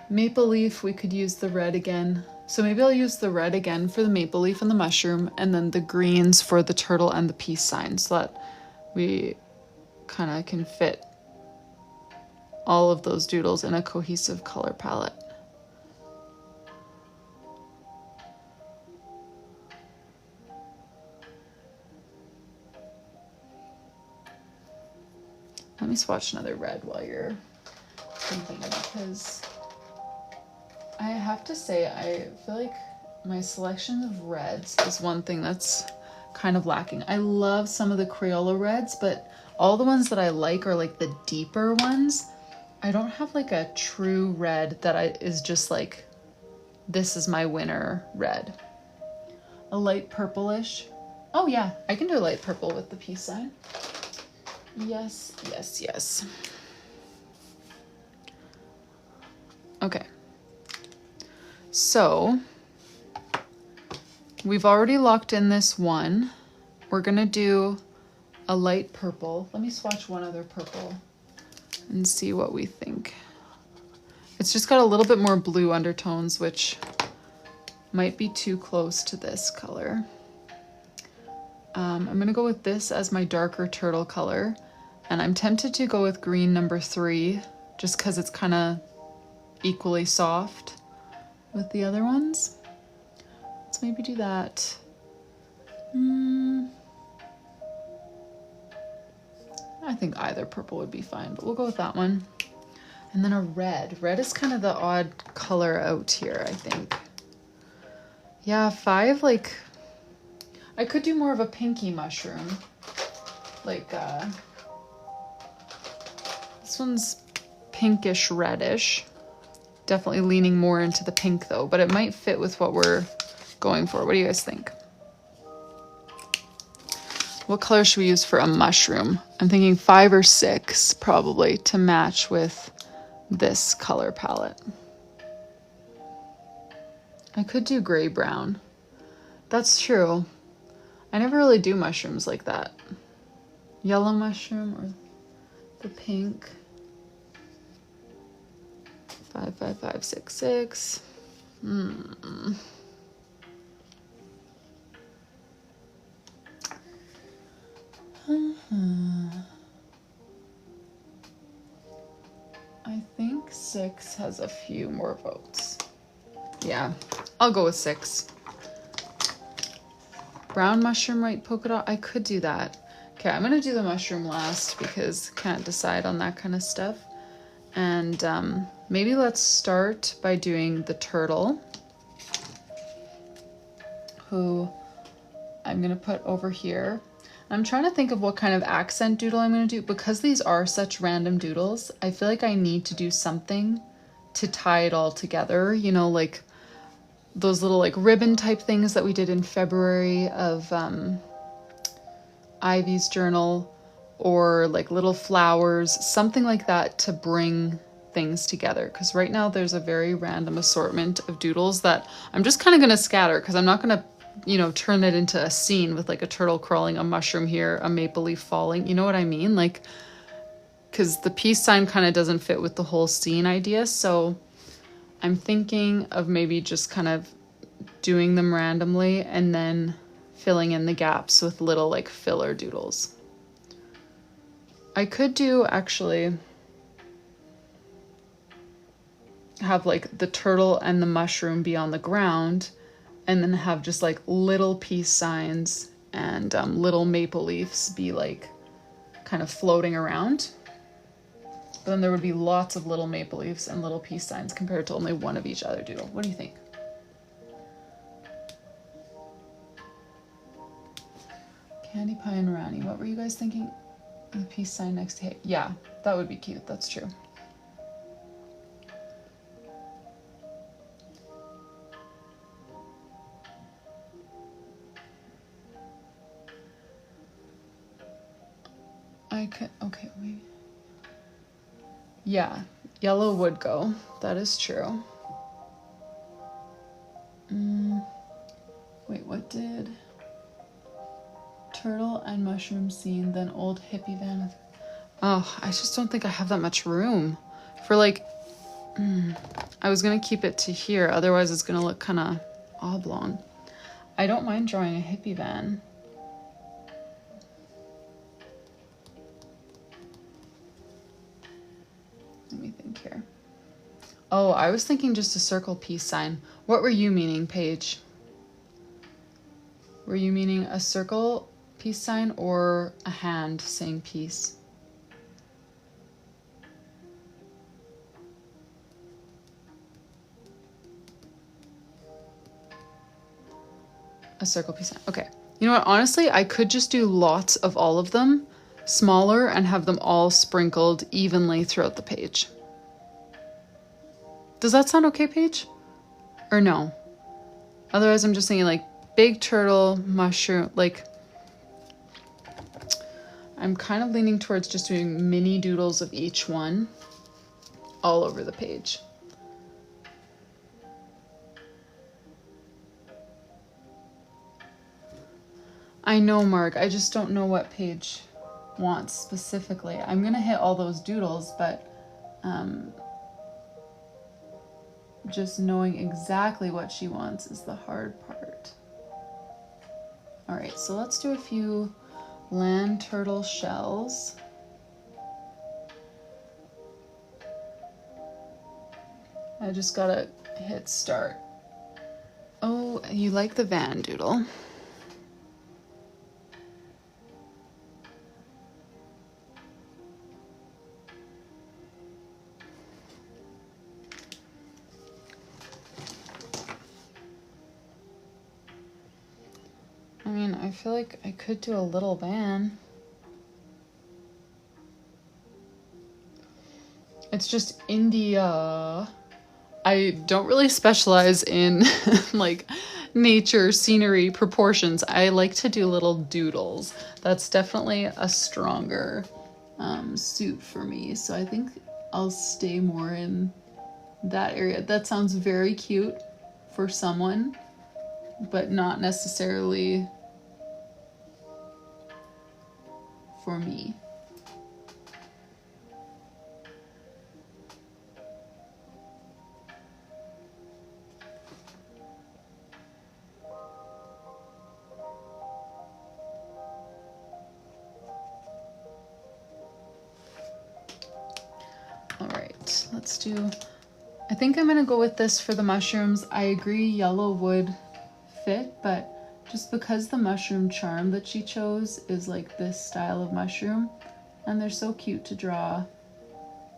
Maple leaf, we could use the red again. So maybe I'll use the red again for the maple leaf and the mushroom, and then the greens for the turtle and the peace sign, so that we kind of can fit all of those doodles in a cohesive color palette. Let me swatch another red while you're thinking, because I have to say, I feel like my selection of reds is one thing that's kind of lacking. I love some of the Crayola reds, but all the ones that I like are like the deeper ones. I don't have like a true red that is just like, this is my winner red. A light purplish. Oh yeah, I can do a light purple with the peace sign. Yes, yes, yes. Okay. So we've already locked in this one. We're gonna do a light purple. Let me swatch one other purple and see what we think. It's just got a little bit more blue undertones, which might be too close to this color. I'm gonna go with this as my darker turtle color, and I'm tempted to go with green number 3, just because it's kind of equally soft with the other ones. Let's maybe do that. I think either purple would be fine, but we'll go with that one. And then a red. Red is kind of the odd color out here, I think. Yeah, 5, like, I could do more of a pinky mushroom. Like, this one's pinkish reddish. Definitely leaning more into the pink though, but it might fit with what we're going for. What do you guys think? What color should we use for a mushroom? I'm thinking 5 or 6 probably to match with this color palette. I could do gray brown. That's true. I never really do mushrooms like that. Yellow mushroom or the pink. 5, 5, 5, 6, 6. I think 6 has a few more votes. Yeah, I'll go with 6. Brown mushroom, right? Polka dot. I could do that. Okay, I'm gonna do the mushroom last because can't decide on that kind of stuff. And maybe let's start by doing the turtle, who I'm gonna put over here. I'm trying to think of what kind of accent doodle I'm going to do. Because these are such random doodles, I feel like I need to do something to tie it all together. You know, like those little like ribbon type things that we did in February of Ivy's journal, or like little flowers, something like that to bring things together. Because right now there's a very random assortment of doodles that I'm just kind of going to scatter, because I'm not going to, you know, turn it into a scene with like a turtle crawling, a mushroom here, a maple leaf falling. You know what I mean? Like, because the peace sign kind of doesn't fit with the whole scene idea. So I'm thinking of maybe just kind of doing them randomly and then filling in the gaps with little like filler doodles. I could do actually have like the turtle and the mushroom be on the ground, and then have just like little peace signs and little maple leaves be like kind of floating around. But then there would be lots of little maple leaves and little peace signs compared to only one of each other doodle. What do you think? Candy pie and Rani. What were you guys thinking? The peace sign next to hey. Yeah, that would be cute. That's true. I could, okay, wait. Yeah, yellow would go. That is true. Wait, what did turtle and mushroom scene, then old hippie van? Oh, I just don't think I have that much room for like, I was gonna keep it to here, otherwise it's gonna look kind of oblong. I don't mind drawing a hippie van. Let me think here. Oh, I was thinking just a circle peace sign. What were you meaning, Paige? Were you meaning a circle peace sign or a hand saying peace? A circle peace sign. Okay. You know what? Honestly, I could just do lots of all of them, smaller, and have them all sprinkled evenly throughout the page. Does that sound okay, Paige? Or no? Otherwise, I'm just thinking like big turtle, mushroom, like I'm kind of leaning towards just doing mini doodles of each one all over the page. I know, Mark. I just don't know what Paige wants specifically. I'm going to hit all those doodles, but just knowing exactly what she wants is the hard part. All right, so let's do a few land turtle shells. I just gotta hit start. Oh, you like the van doodle? I mean, I feel like I could do a little van. It's just India. I don't really specialize in like nature, scenery, proportions. I like to do little doodles. That's definitely a stronger suit for me. So I think I'll stay more in that area. That sounds very cute for someone, but not necessarily for me. All right, let's do, I think I'm gonna go with this for the mushrooms. I agree yellow would fit, but just because the mushroom charm that she chose is like this style of mushroom, and they're so cute to draw,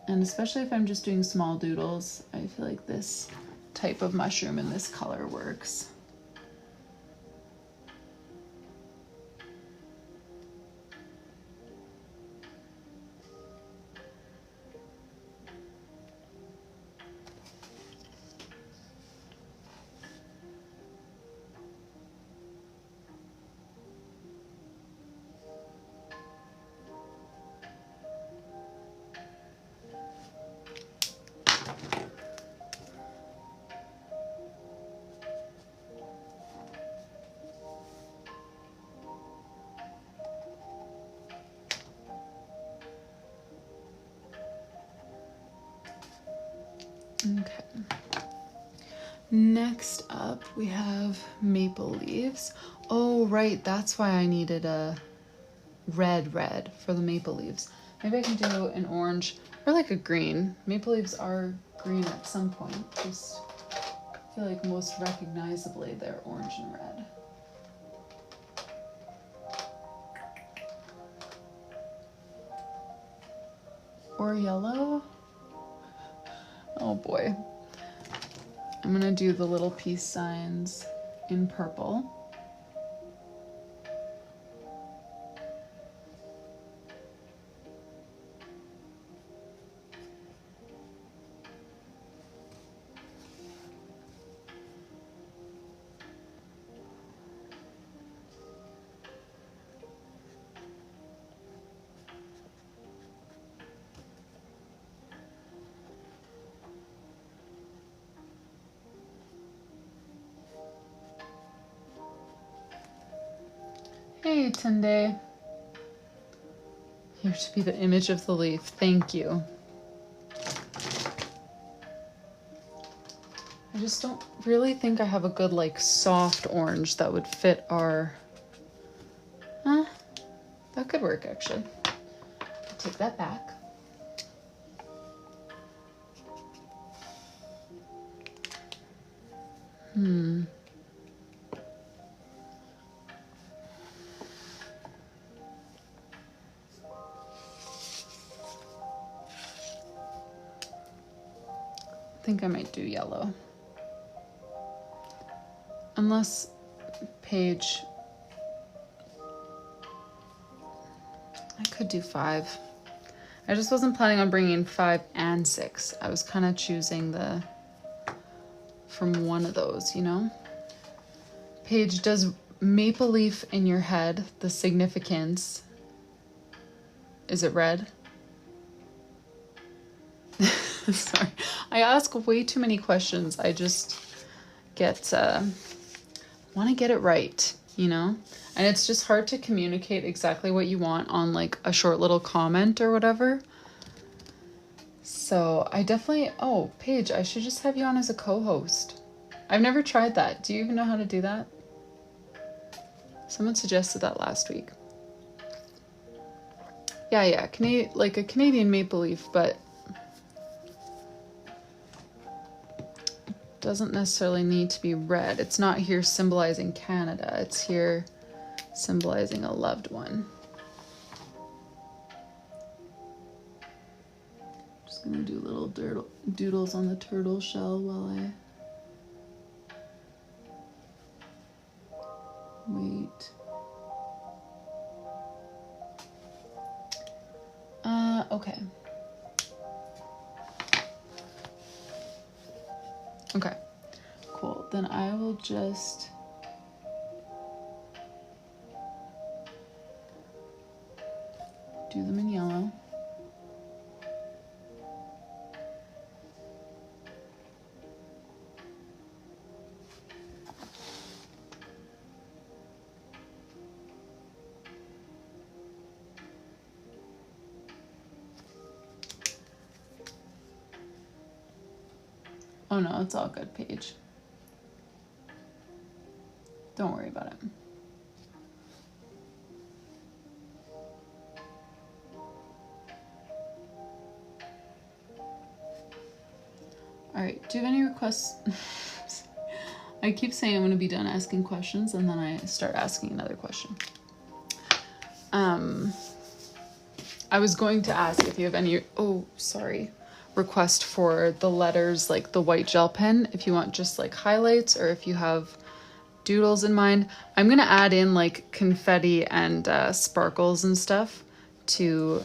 and especially if I'm just doing small doodles, I feel like this type of mushroom in this color works. Okay. Next up, we have maple leaves. Oh, right. That's why I needed a red for the maple leaves. Maybe I can do an orange or like a green. Maple leaves are green at some point. Just I feel like most recognizably they're orange and red. Or yellow. Oh boy. I'm gonna do the little peace signs in purple. Hey, Tunde. Here to be the image of the leaf. Thank you. I just don't really think I have a good, like, soft orange that would fit our... that could work, actually. I'll take that back. I think I might do yellow. Unless Paige... I could do 5. I just wasn't planning on bringing 5 and 6. I was kind of choosing the... from one of those, you know? Paige, does maple leaf in your head, the significance, is it red? Sorry, I ask way too many questions. I just get, want to get it right, you know? And it's just hard to communicate exactly what you want on like a short little comment or whatever. So I definitely, oh, Paige, I should just have you on as a co-host. I've never tried that. Do you even know how to do that? Someone suggested that last week. Yeah, like a Canadian maple leaf, but doesn't necessarily need to be red. It's not here symbolizing Canada. It's here symbolizing a loved one. Just gonna do little doodles on the turtle shell while I wait. Okay. Okay, cool. Then I will just do them in yellow. Oh no, it's all good, Paige. Don't worry about it. All right, do you have any requests? I keep saying I'm gonna be done asking questions and then I start asking another question. I was going to ask if you have any, request for the letters, like the white gel pen, if you want just like highlights or if you have doodles in mind. I'm gonna add in like confetti and sparkles and stuff to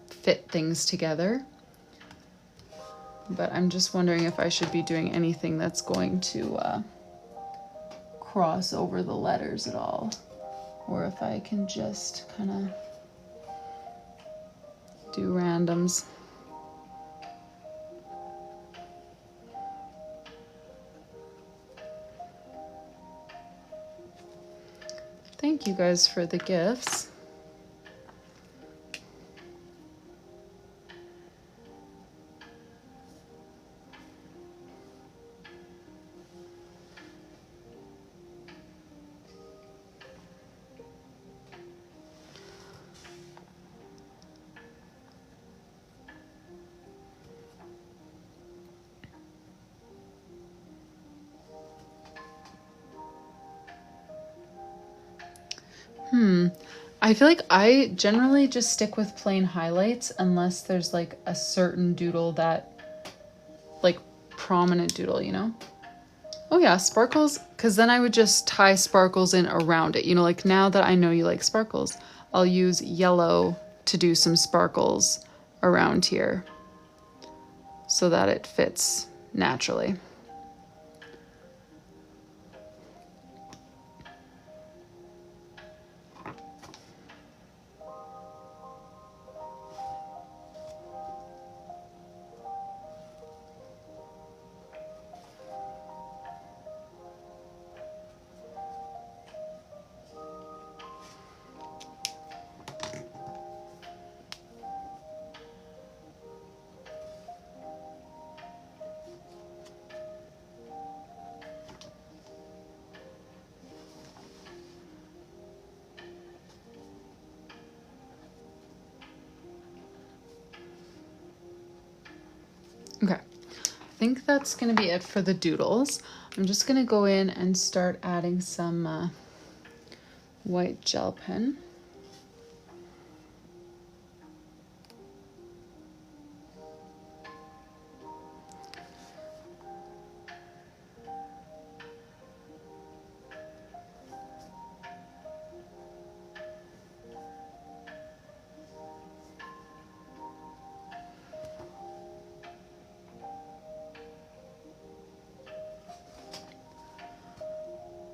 fit things together. But I'm just wondering if I should be doing anything that's going to cross over the letters at all, or if I can just kind of do randoms. Thank you guys for the gifts. I feel like I generally just stick with plain highlights unless there's like a certain doodle that, like prominent doodle, you know? Oh yeah, sparkles, because then I would just tie sparkles in around it. You know, like now that I know you like sparkles, I'll use yellow to do some sparkles around here so that it fits naturally. Okay, I think that's gonna be it for the doodles. I'm just gonna go in and start adding some white gel pen.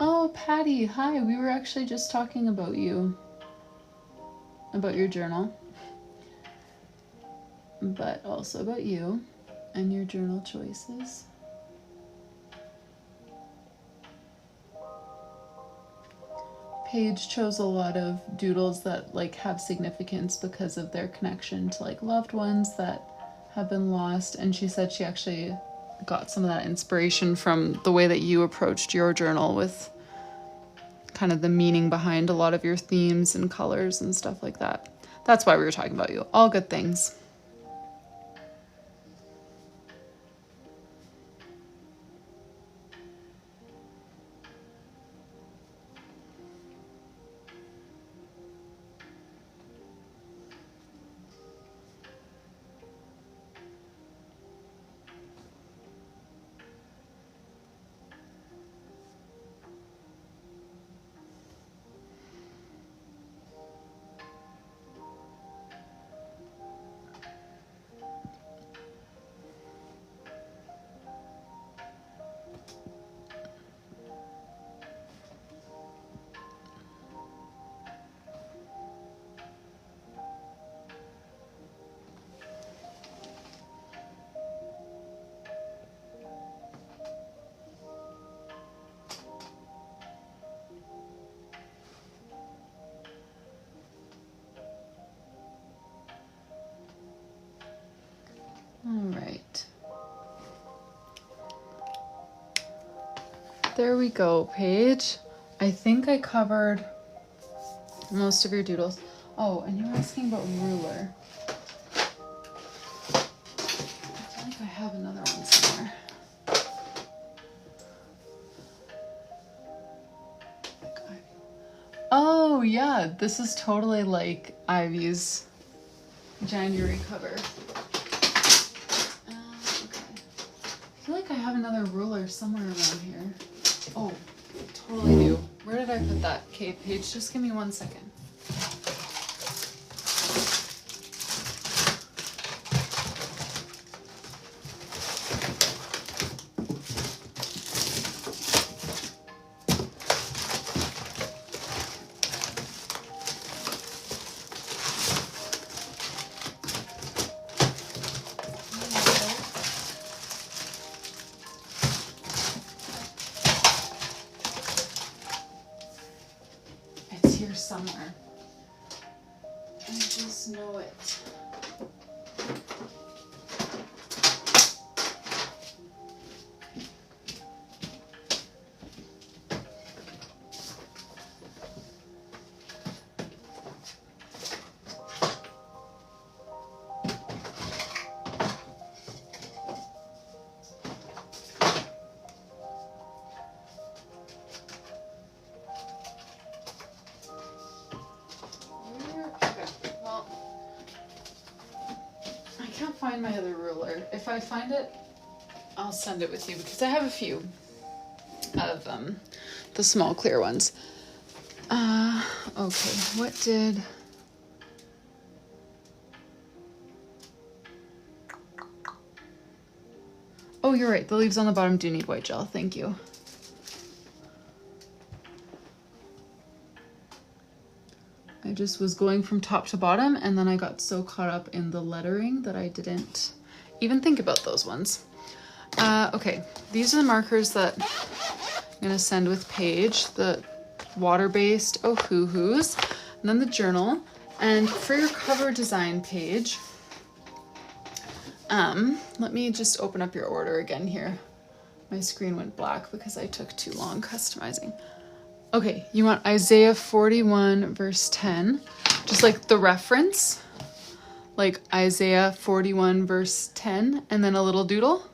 Oh, Patty, hi. We were actually just talking about you, about your journal, but also about you and your journal choices. Paige chose a lot of doodles that like have significance because of their connection to like loved ones that have been lost, and she said she actually got some of that inspiration from the way that you approached your journal with kind of the meaning behind a lot of your themes and colors and stuff like that. That's why we were talking about you. All good things. All right. There we go, Paige. I think I covered most of your doodles. Oh, and you were asking about ruler. I feel like I have another one somewhere. Oh yeah, this is totally like Ivy's January cover. Okay. I feel like I have another ruler somewhere around here. Oh, totally do. Where did I put that? Okay, Paige, just give me 1 second. Somewhere. I just know it. find my other ruler. If I find it, I'll send it with you because I have a few of the small clear ones. Okay, what did... Oh, you're right. The leaves on the bottom do need white gel. Thank you. I just was going from top to bottom and then I got so caught up in the lettering that I didn't even think about those ones. Okay, these are the markers that I'm gonna send with Paige, the water-based OBUJOs, and then the journal. And for your cover design page, let me just open up your order again here. My screen went black because I took too long customizing. Okay, you want Isaiah 41 verse 10, just like the reference, like Isaiah 41 verse 10, and then a little doodle.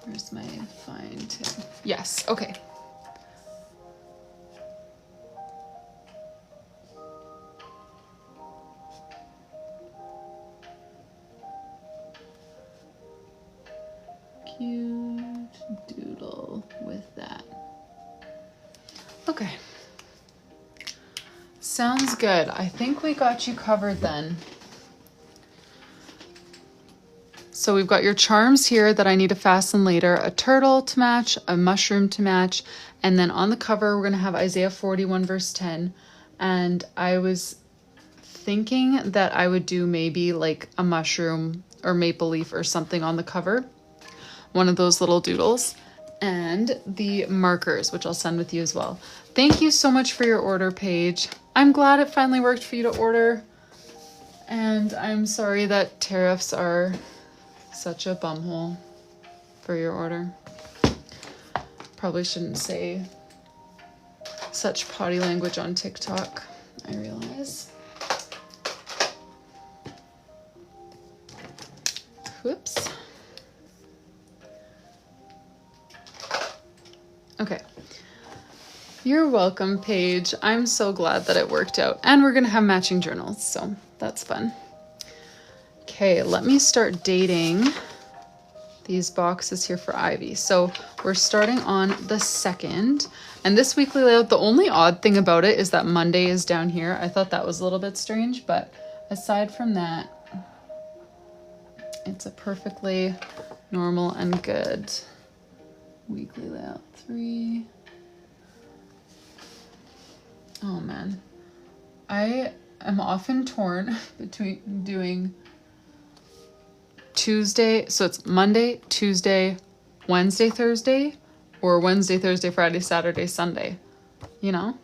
Where's my fine tip? Yes, okay. Cute doodle with that. Okay. Sounds good. I think we got you covered then. So we've got your charms here that I need to fasten later, a turtle to match, a mushroom to match, and then on the cover we're going to have Isaiah 41 verse 10. And I was thinking that I would do maybe like a mushroom or maple leaf or something on the cover. One of those little doodles, and the markers, which I'll send with you as well. Thank you so much for your order, Paige. I'm glad it finally worked for you to order, and I'm sorry that tariffs are such a bumhole for your order. Probably shouldn't say such potty language on TikTok, I realize. Whoops. Okay. You're welcome, Paige. I'm so glad that it worked out. And we're going to have matching journals, so that's fun. Okay, let me start dating these boxes here for Ivy. So we're starting on the 2nd. And this weekly layout, the only odd thing about it is that Monday is down here. I thought that was a little bit strange, but aside from that, it's a perfectly normal and good weekly layout. 3. Oh man, I am often torn between doing Tuesday, so it's Monday, Tuesday, Wednesday, Thursday, or Wednesday, Thursday, Friday, Saturday, Sunday, you know?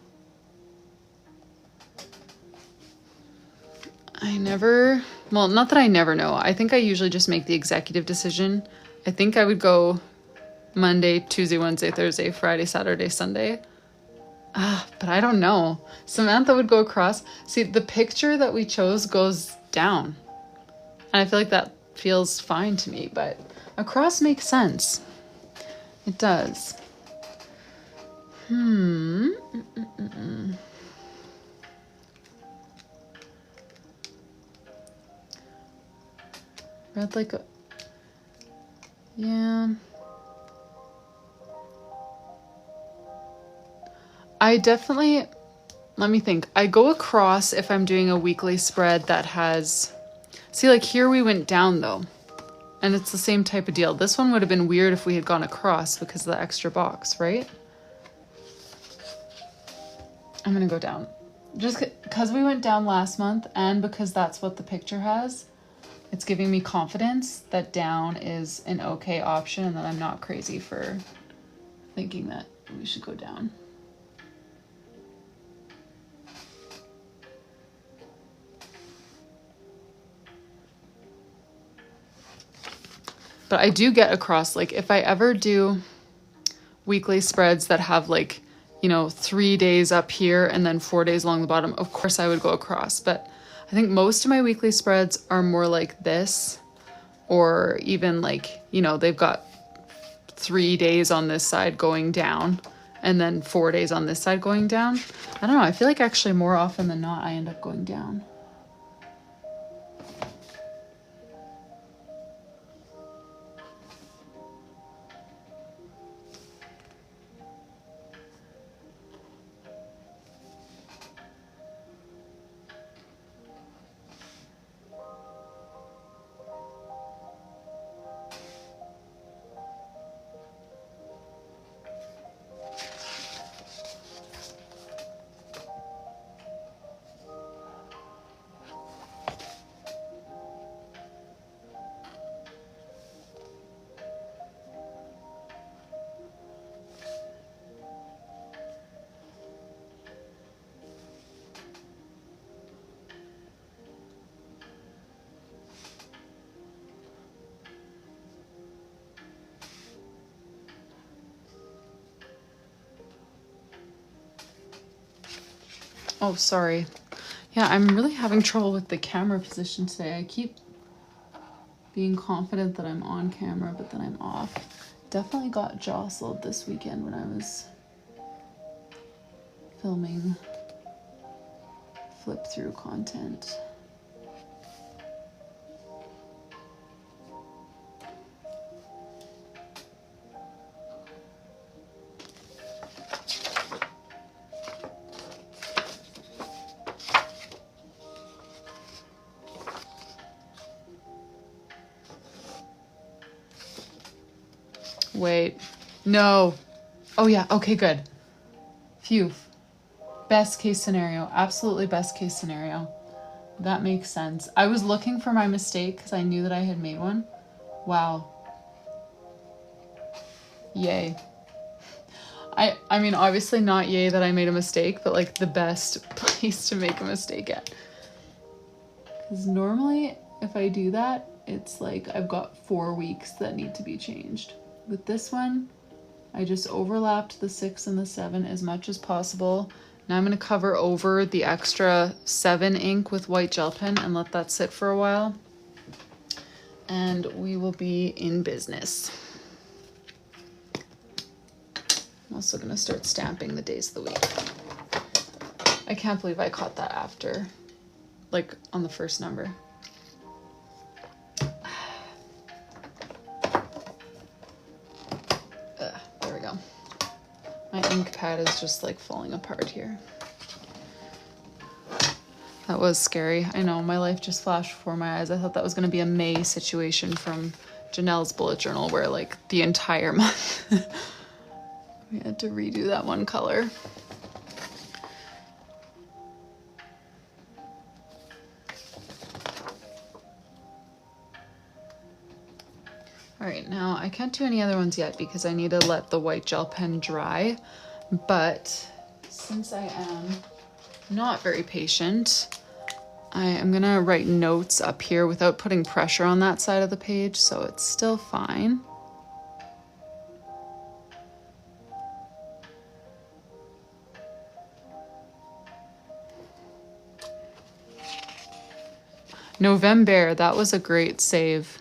Well, not that I never know. I think I usually just make the executive decision. I think I would go Monday, Tuesday, Wednesday, Thursday, Friday, Saturday, Sunday. But I don't know. Samantha would go across. See, the picture that we chose goes down. And I feel like that feels fine to me, but across makes sense. It does. Red like a... Yeah. I definitely, let me think. I go across if I'm doing a weekly spread that has, see, like here we went down though, and it's the same type of deal. This one would have been weird if we had gone across because of the extra box, right? I'm gonna go down. Just because we went down last month and because that's what the picture has, it's giving me confidence that down is an okay option and that I'm not crazy for thinking that we should go down. But I do get across, like if I ever do weekly spreads that have like, you know, 3 days up here and then 4 days along the bottom, of course I would go across. But I think most of my weekly spreads are more like this, or even like, you know, they've got 3 days on this side going down and then 4 days on this side going down. I don't know, I feel like actually more often than not I end up going down. Oh, sorry. Yeah, I'm really having trouble with the camera position today. I keep being confident that I'm on camera, but then I'm off. Definitely got jostled this weekend when I was filming flip through content. Wait, no. Oh yeah, okay, good. Phew. Best case scenario, absolutely best case scenario. That makes sense. I was looking for my mistake because I knew that I had made one. Wow. Yay. I mean, obviously not yay that I made a mistake, but like the best place to make a mistake at. Because normally if I do that, it's like I've got 4 weeks that need to be changed. With this one, I just overlapped the 6 and the 7 as much as possible. Now I'm going to cover over the extra 7 ink with white gel pen and let that sit for a while. And we will be in business. I'm also going to start stamping the days of the week. I can't believe I caught that after, like on the first number. There we go. My ink pad is just like falling apart here. That was scary. I know, my life just flashed before my eyes. I thought that was going to be a May situation from Janelle's bullet journal where like the entire month we had to redo that one color. All right, now I can't do any other ones yet because I need to let the white gel pen dry, but since I am not very patient, I am gonna write notes up here without putting pressure on that side of the page, so it's still fine. November, that was a great save.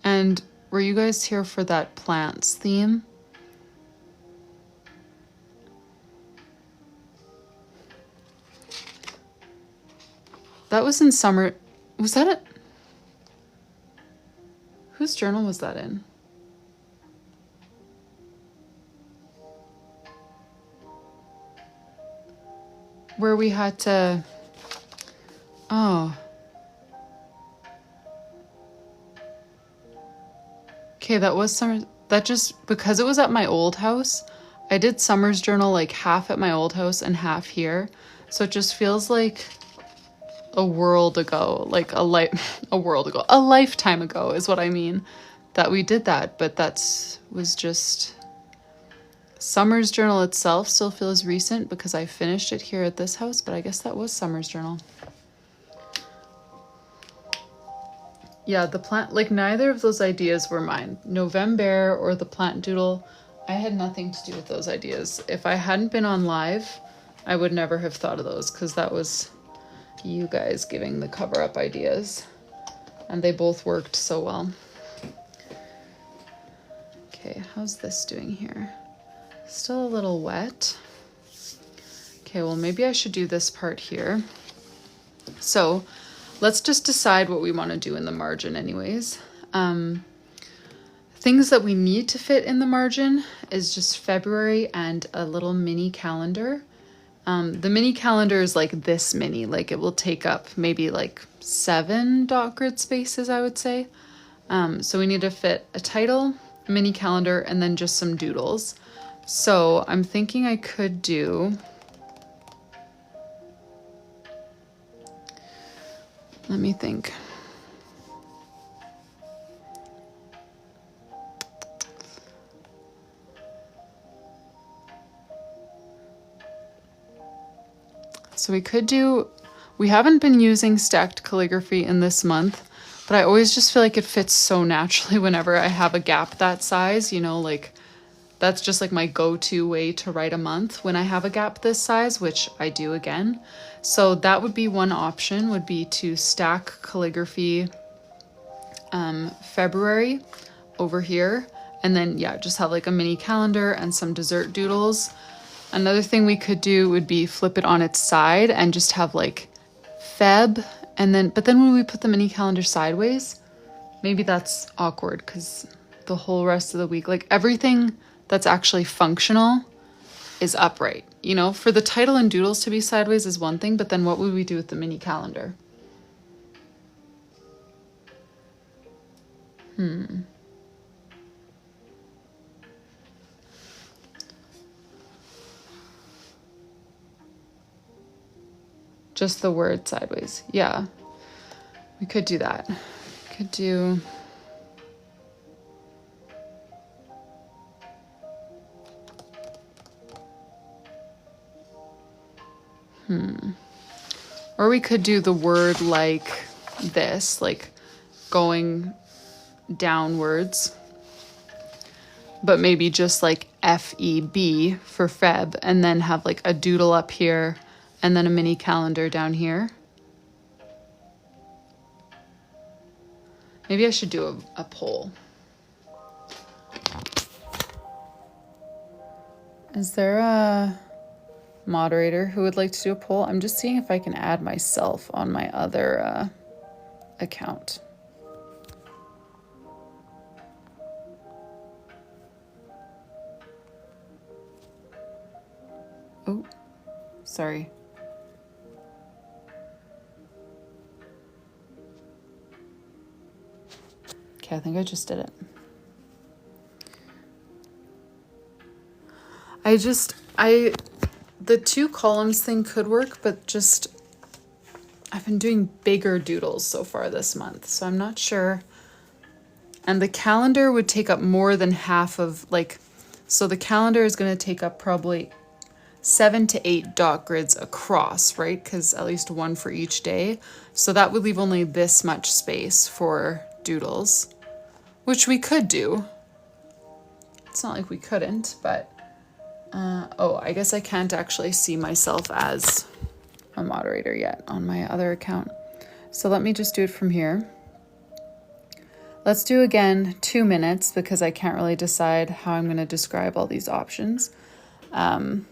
And were you guys here for that plants theme? That was in summer. Was that it? Whose journal was that in? Where we had to... Oh. Okay, that was summer. That just, because it was at my old house, I did summer's journal like half at my old house and half here. So it just feels like a world ago, like a lifetime ago is what I mean, that we did that. But was just, summer's journal itself still feels recent because I finished it here at this house, but I guess that was summer's journal. Yeah, the plant, like neither of those ideas were mine. November or the plant doodle, I had nothing to do with those ideas. If I hadn't been on live, I would never have thought of those because that was you guys giving the cover up ideas and they both worked so well. Okay, how's this doing here? Still a little wet. Okay, well, maybe I should do this part here. So let's just decide what we want to do in the margin anyways. Things that we need to fit in the margin is just February and a little mini calendar. The mini calendar is like this mini, like it will take up maybe like 7 dot grid spaces, I would say. So we need to fit a title, a mini calendar, and then just some doodles. So I'm thinking I could do, let me think. So we could do, we haven't been using stacked calligraphy in this month, but I always just feel like it fits so naturally whenever I have a gap that size, you know, like that's just like my go-to way to write a month when I have a gap this size, which I do again. So that would be one option, would be to stack calligraphy February over here. And then, yeah, just have like a mini calendar and some dessert doodles. Another thing we could do would be flip it on its side and just have like Feb. And then, but then when we put the mini calendar sideways, maybe that's awkward because the whole rest of the week, like everything that's actually functional is upright. You know, for the title and doodles to be sideways is one thing, but then what would we do with the mini calendar? Just the word sideways. Yeah, we could do that. Could do... Or we could do the word like this, like going downwards, but maybe just like F-E-B for Feb, and then have like a doodle up here and then a mini calendar down here. Maybe I should do a poll. Is there a moderator who would like to do a poll? I'm just seeing if I can add myself on my other account. Oh, sorry. Okay, I think I just did it. The 2 columns thing could work, but just, I've been doing bigger doodles so far this month, so I'm not sure. And the calendar would take up more than half of, like, so the calendar is going to take up probably 7 to 8 dot grids across, right? Because at least 1 for each day. So that would leave only this much space for doodles, which we could do. It's not like we couldn't, but oh, I guess I can't actually see myself as a moderator yet on my other account. So let me just do it from here. Let's do again 2 minutes because I can't really decide how I'm going to describe all these options. 2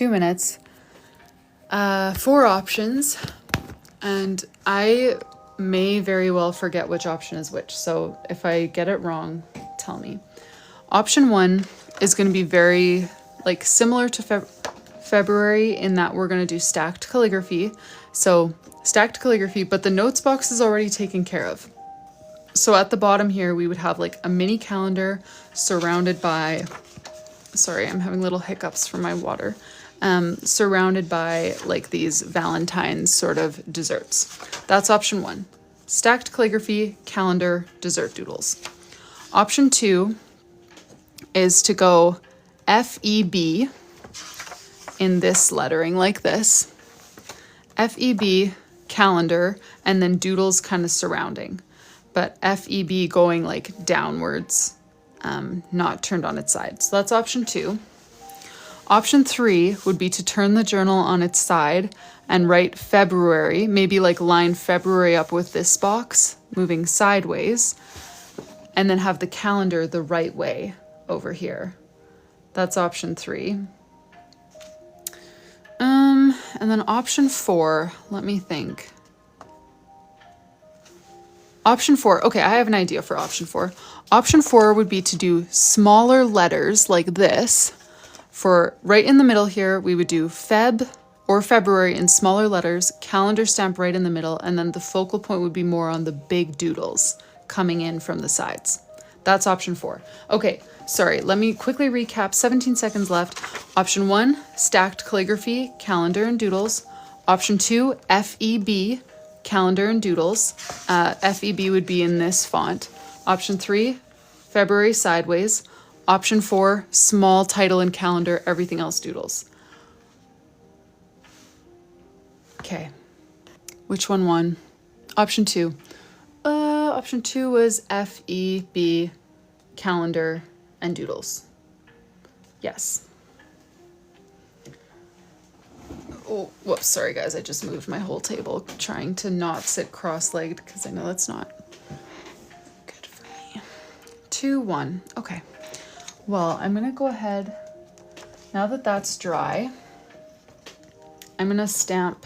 minutes, 4 options, and I may very well forget which option is which. So if I get it wrong, tell me. Option 1 is going to be very like similar to February in that we're going to do stacked calligraphy. So stacked calligraphy, but the notes box is already taken care of. So at the bottom here, we would have like a mini calendar surrounded by, sorry, I'm having little hiccups from my water, surrounded by like these Valentine's sort of desserts. That's option 1. Stacked calligraphy, calendar, dessert doodles. Option 2 is to go F-E-B in this lettering like this. F-E-B, calendar, and then doodles kind of surrounding. But F-E-B going like downwards, not turned on its side. So that's option 2. Option 3 would be to turn the journal on its side and write February, maybe like line February up with this box, moving sideways, and then have the calendar the right way over here. That's option 3. And then option 4, let me think. Option 4, okay, I have an idea for option 4. Option 4 would be to do smaller letters like this. For right in the middle here, we would do Feb or February in smaller letters, calendar stamp right in the middle, and then the focal point would be more on the big doodles coming in from the sides. That's option 4. Okay, sorry, let me quickly recap. 17 seconds left. Option 1, stacked calligraphy, calendar and doodles. Option 2, FEB, calendar and doodles. FEB would be in this font. Option 3, February sideways. Option 4, small title and calendar, everything else doodles. Okay, which one won? Option 2. Option 2 was FEB, calendar and doodles. Yes. Oh, whoops, sorry guys, I just moved my whole table trying to not sit cross-legged because I know that's not good for me. 2-1, okay. Well, I'm gonna go ahead, now that that's dry, I'm gonna stamp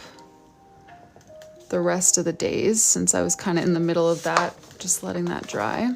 the rest of the days since I was kind of in the middle of that, just letting that dry.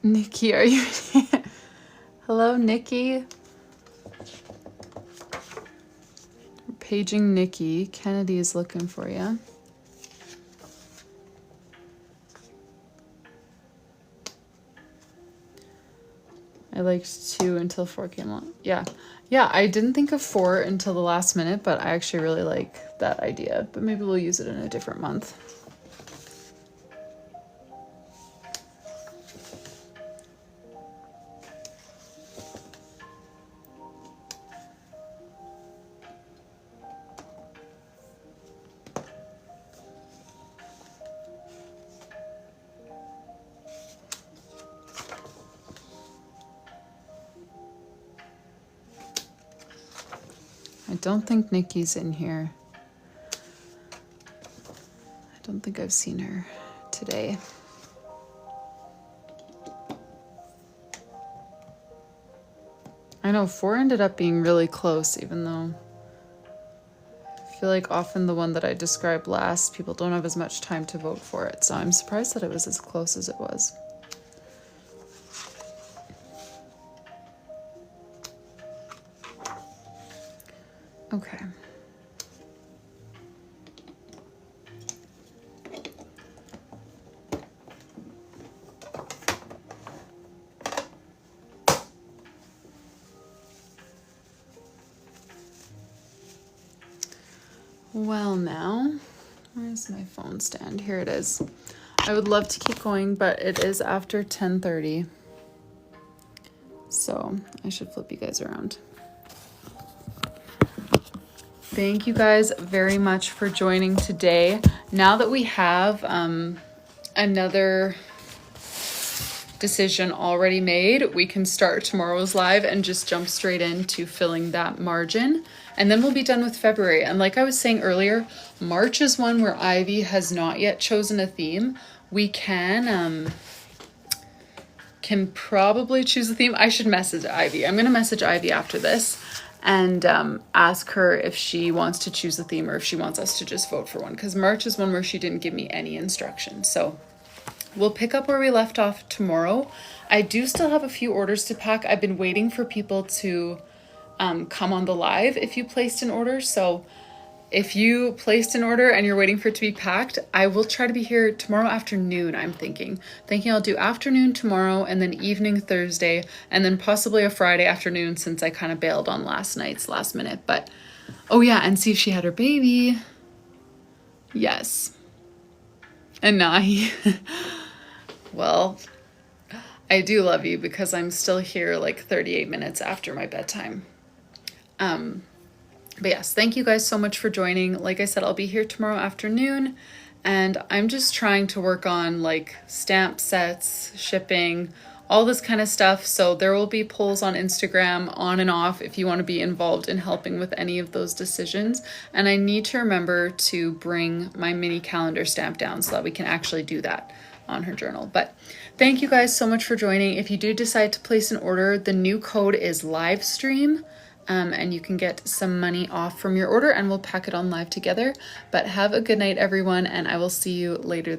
Nikki, are you hello, Nikki? We're paging Nikki. Kennedy is looking for you. I liked 2 until 4 came along. Yeah. Yeah, I didn't think of 4 until the last minute, but I actually really like that idea. But maybe we'll use it in a different month. I don't think Nikki's in here. I don't think I've seen her today. I know 4 ended up being really close, even though I feel like often the one that I described last, people don't have as much time to vote for it. So I'm surprised that it was as close as it was. Okay. Well now, where's my phone stand? Here it is. I would love to keep going, but it is after 10:30. So I should flip you guys around. Thank you guys very much for joining today. Now that we have another decision already made, we can start tomorrow's live and just jump straight into filling that margin. And then we'll be done with February. And like I was saying earlier, March is one where Ivy has not yet chosen a theme. We can probably choose a theme. I should message Ivy. I'm gonna message Ivy after this and ask her if she wants to choose a theme or if she wants us to just vote for one, because March is one where she didn't give me any instructions. So we'll pick up where we left off tomorrow. I do still have a few orders to pack. I've been waiting for people to come on the live if you placed an order. So if you placed an order and you're waiting for it to be packed, I will try to be here tomorrow afternoon, I'm thinking. Thinking I'll do afternoon tomorrow and then evening Thursday and then possibly a Friday afternoon since I kind of bailed on last night's last minute. But, oh yeah, and see if she had her baby. Yes. And Nahi. Well, I do love you because I'm still here like 38 minutes after my bedtime. But yes, thank you guys so much for joining. Like I said, I'll be here tomorrow afternoon and I'm just trying to work on like stamp sets, shipping, all this kind of stuff. So there will be polls on Instagram on and off if you want to be involved in helping with any of those decisions. And I need to remember to bring my mini calendar stamp down so that we can actually do that on her journal. But thank you guys so much for joining. If you do decide to place an order, the new code is livestream. And you can get some money off from your order and we'll pack it on live together. But have a good night, everyone, and I will see you later.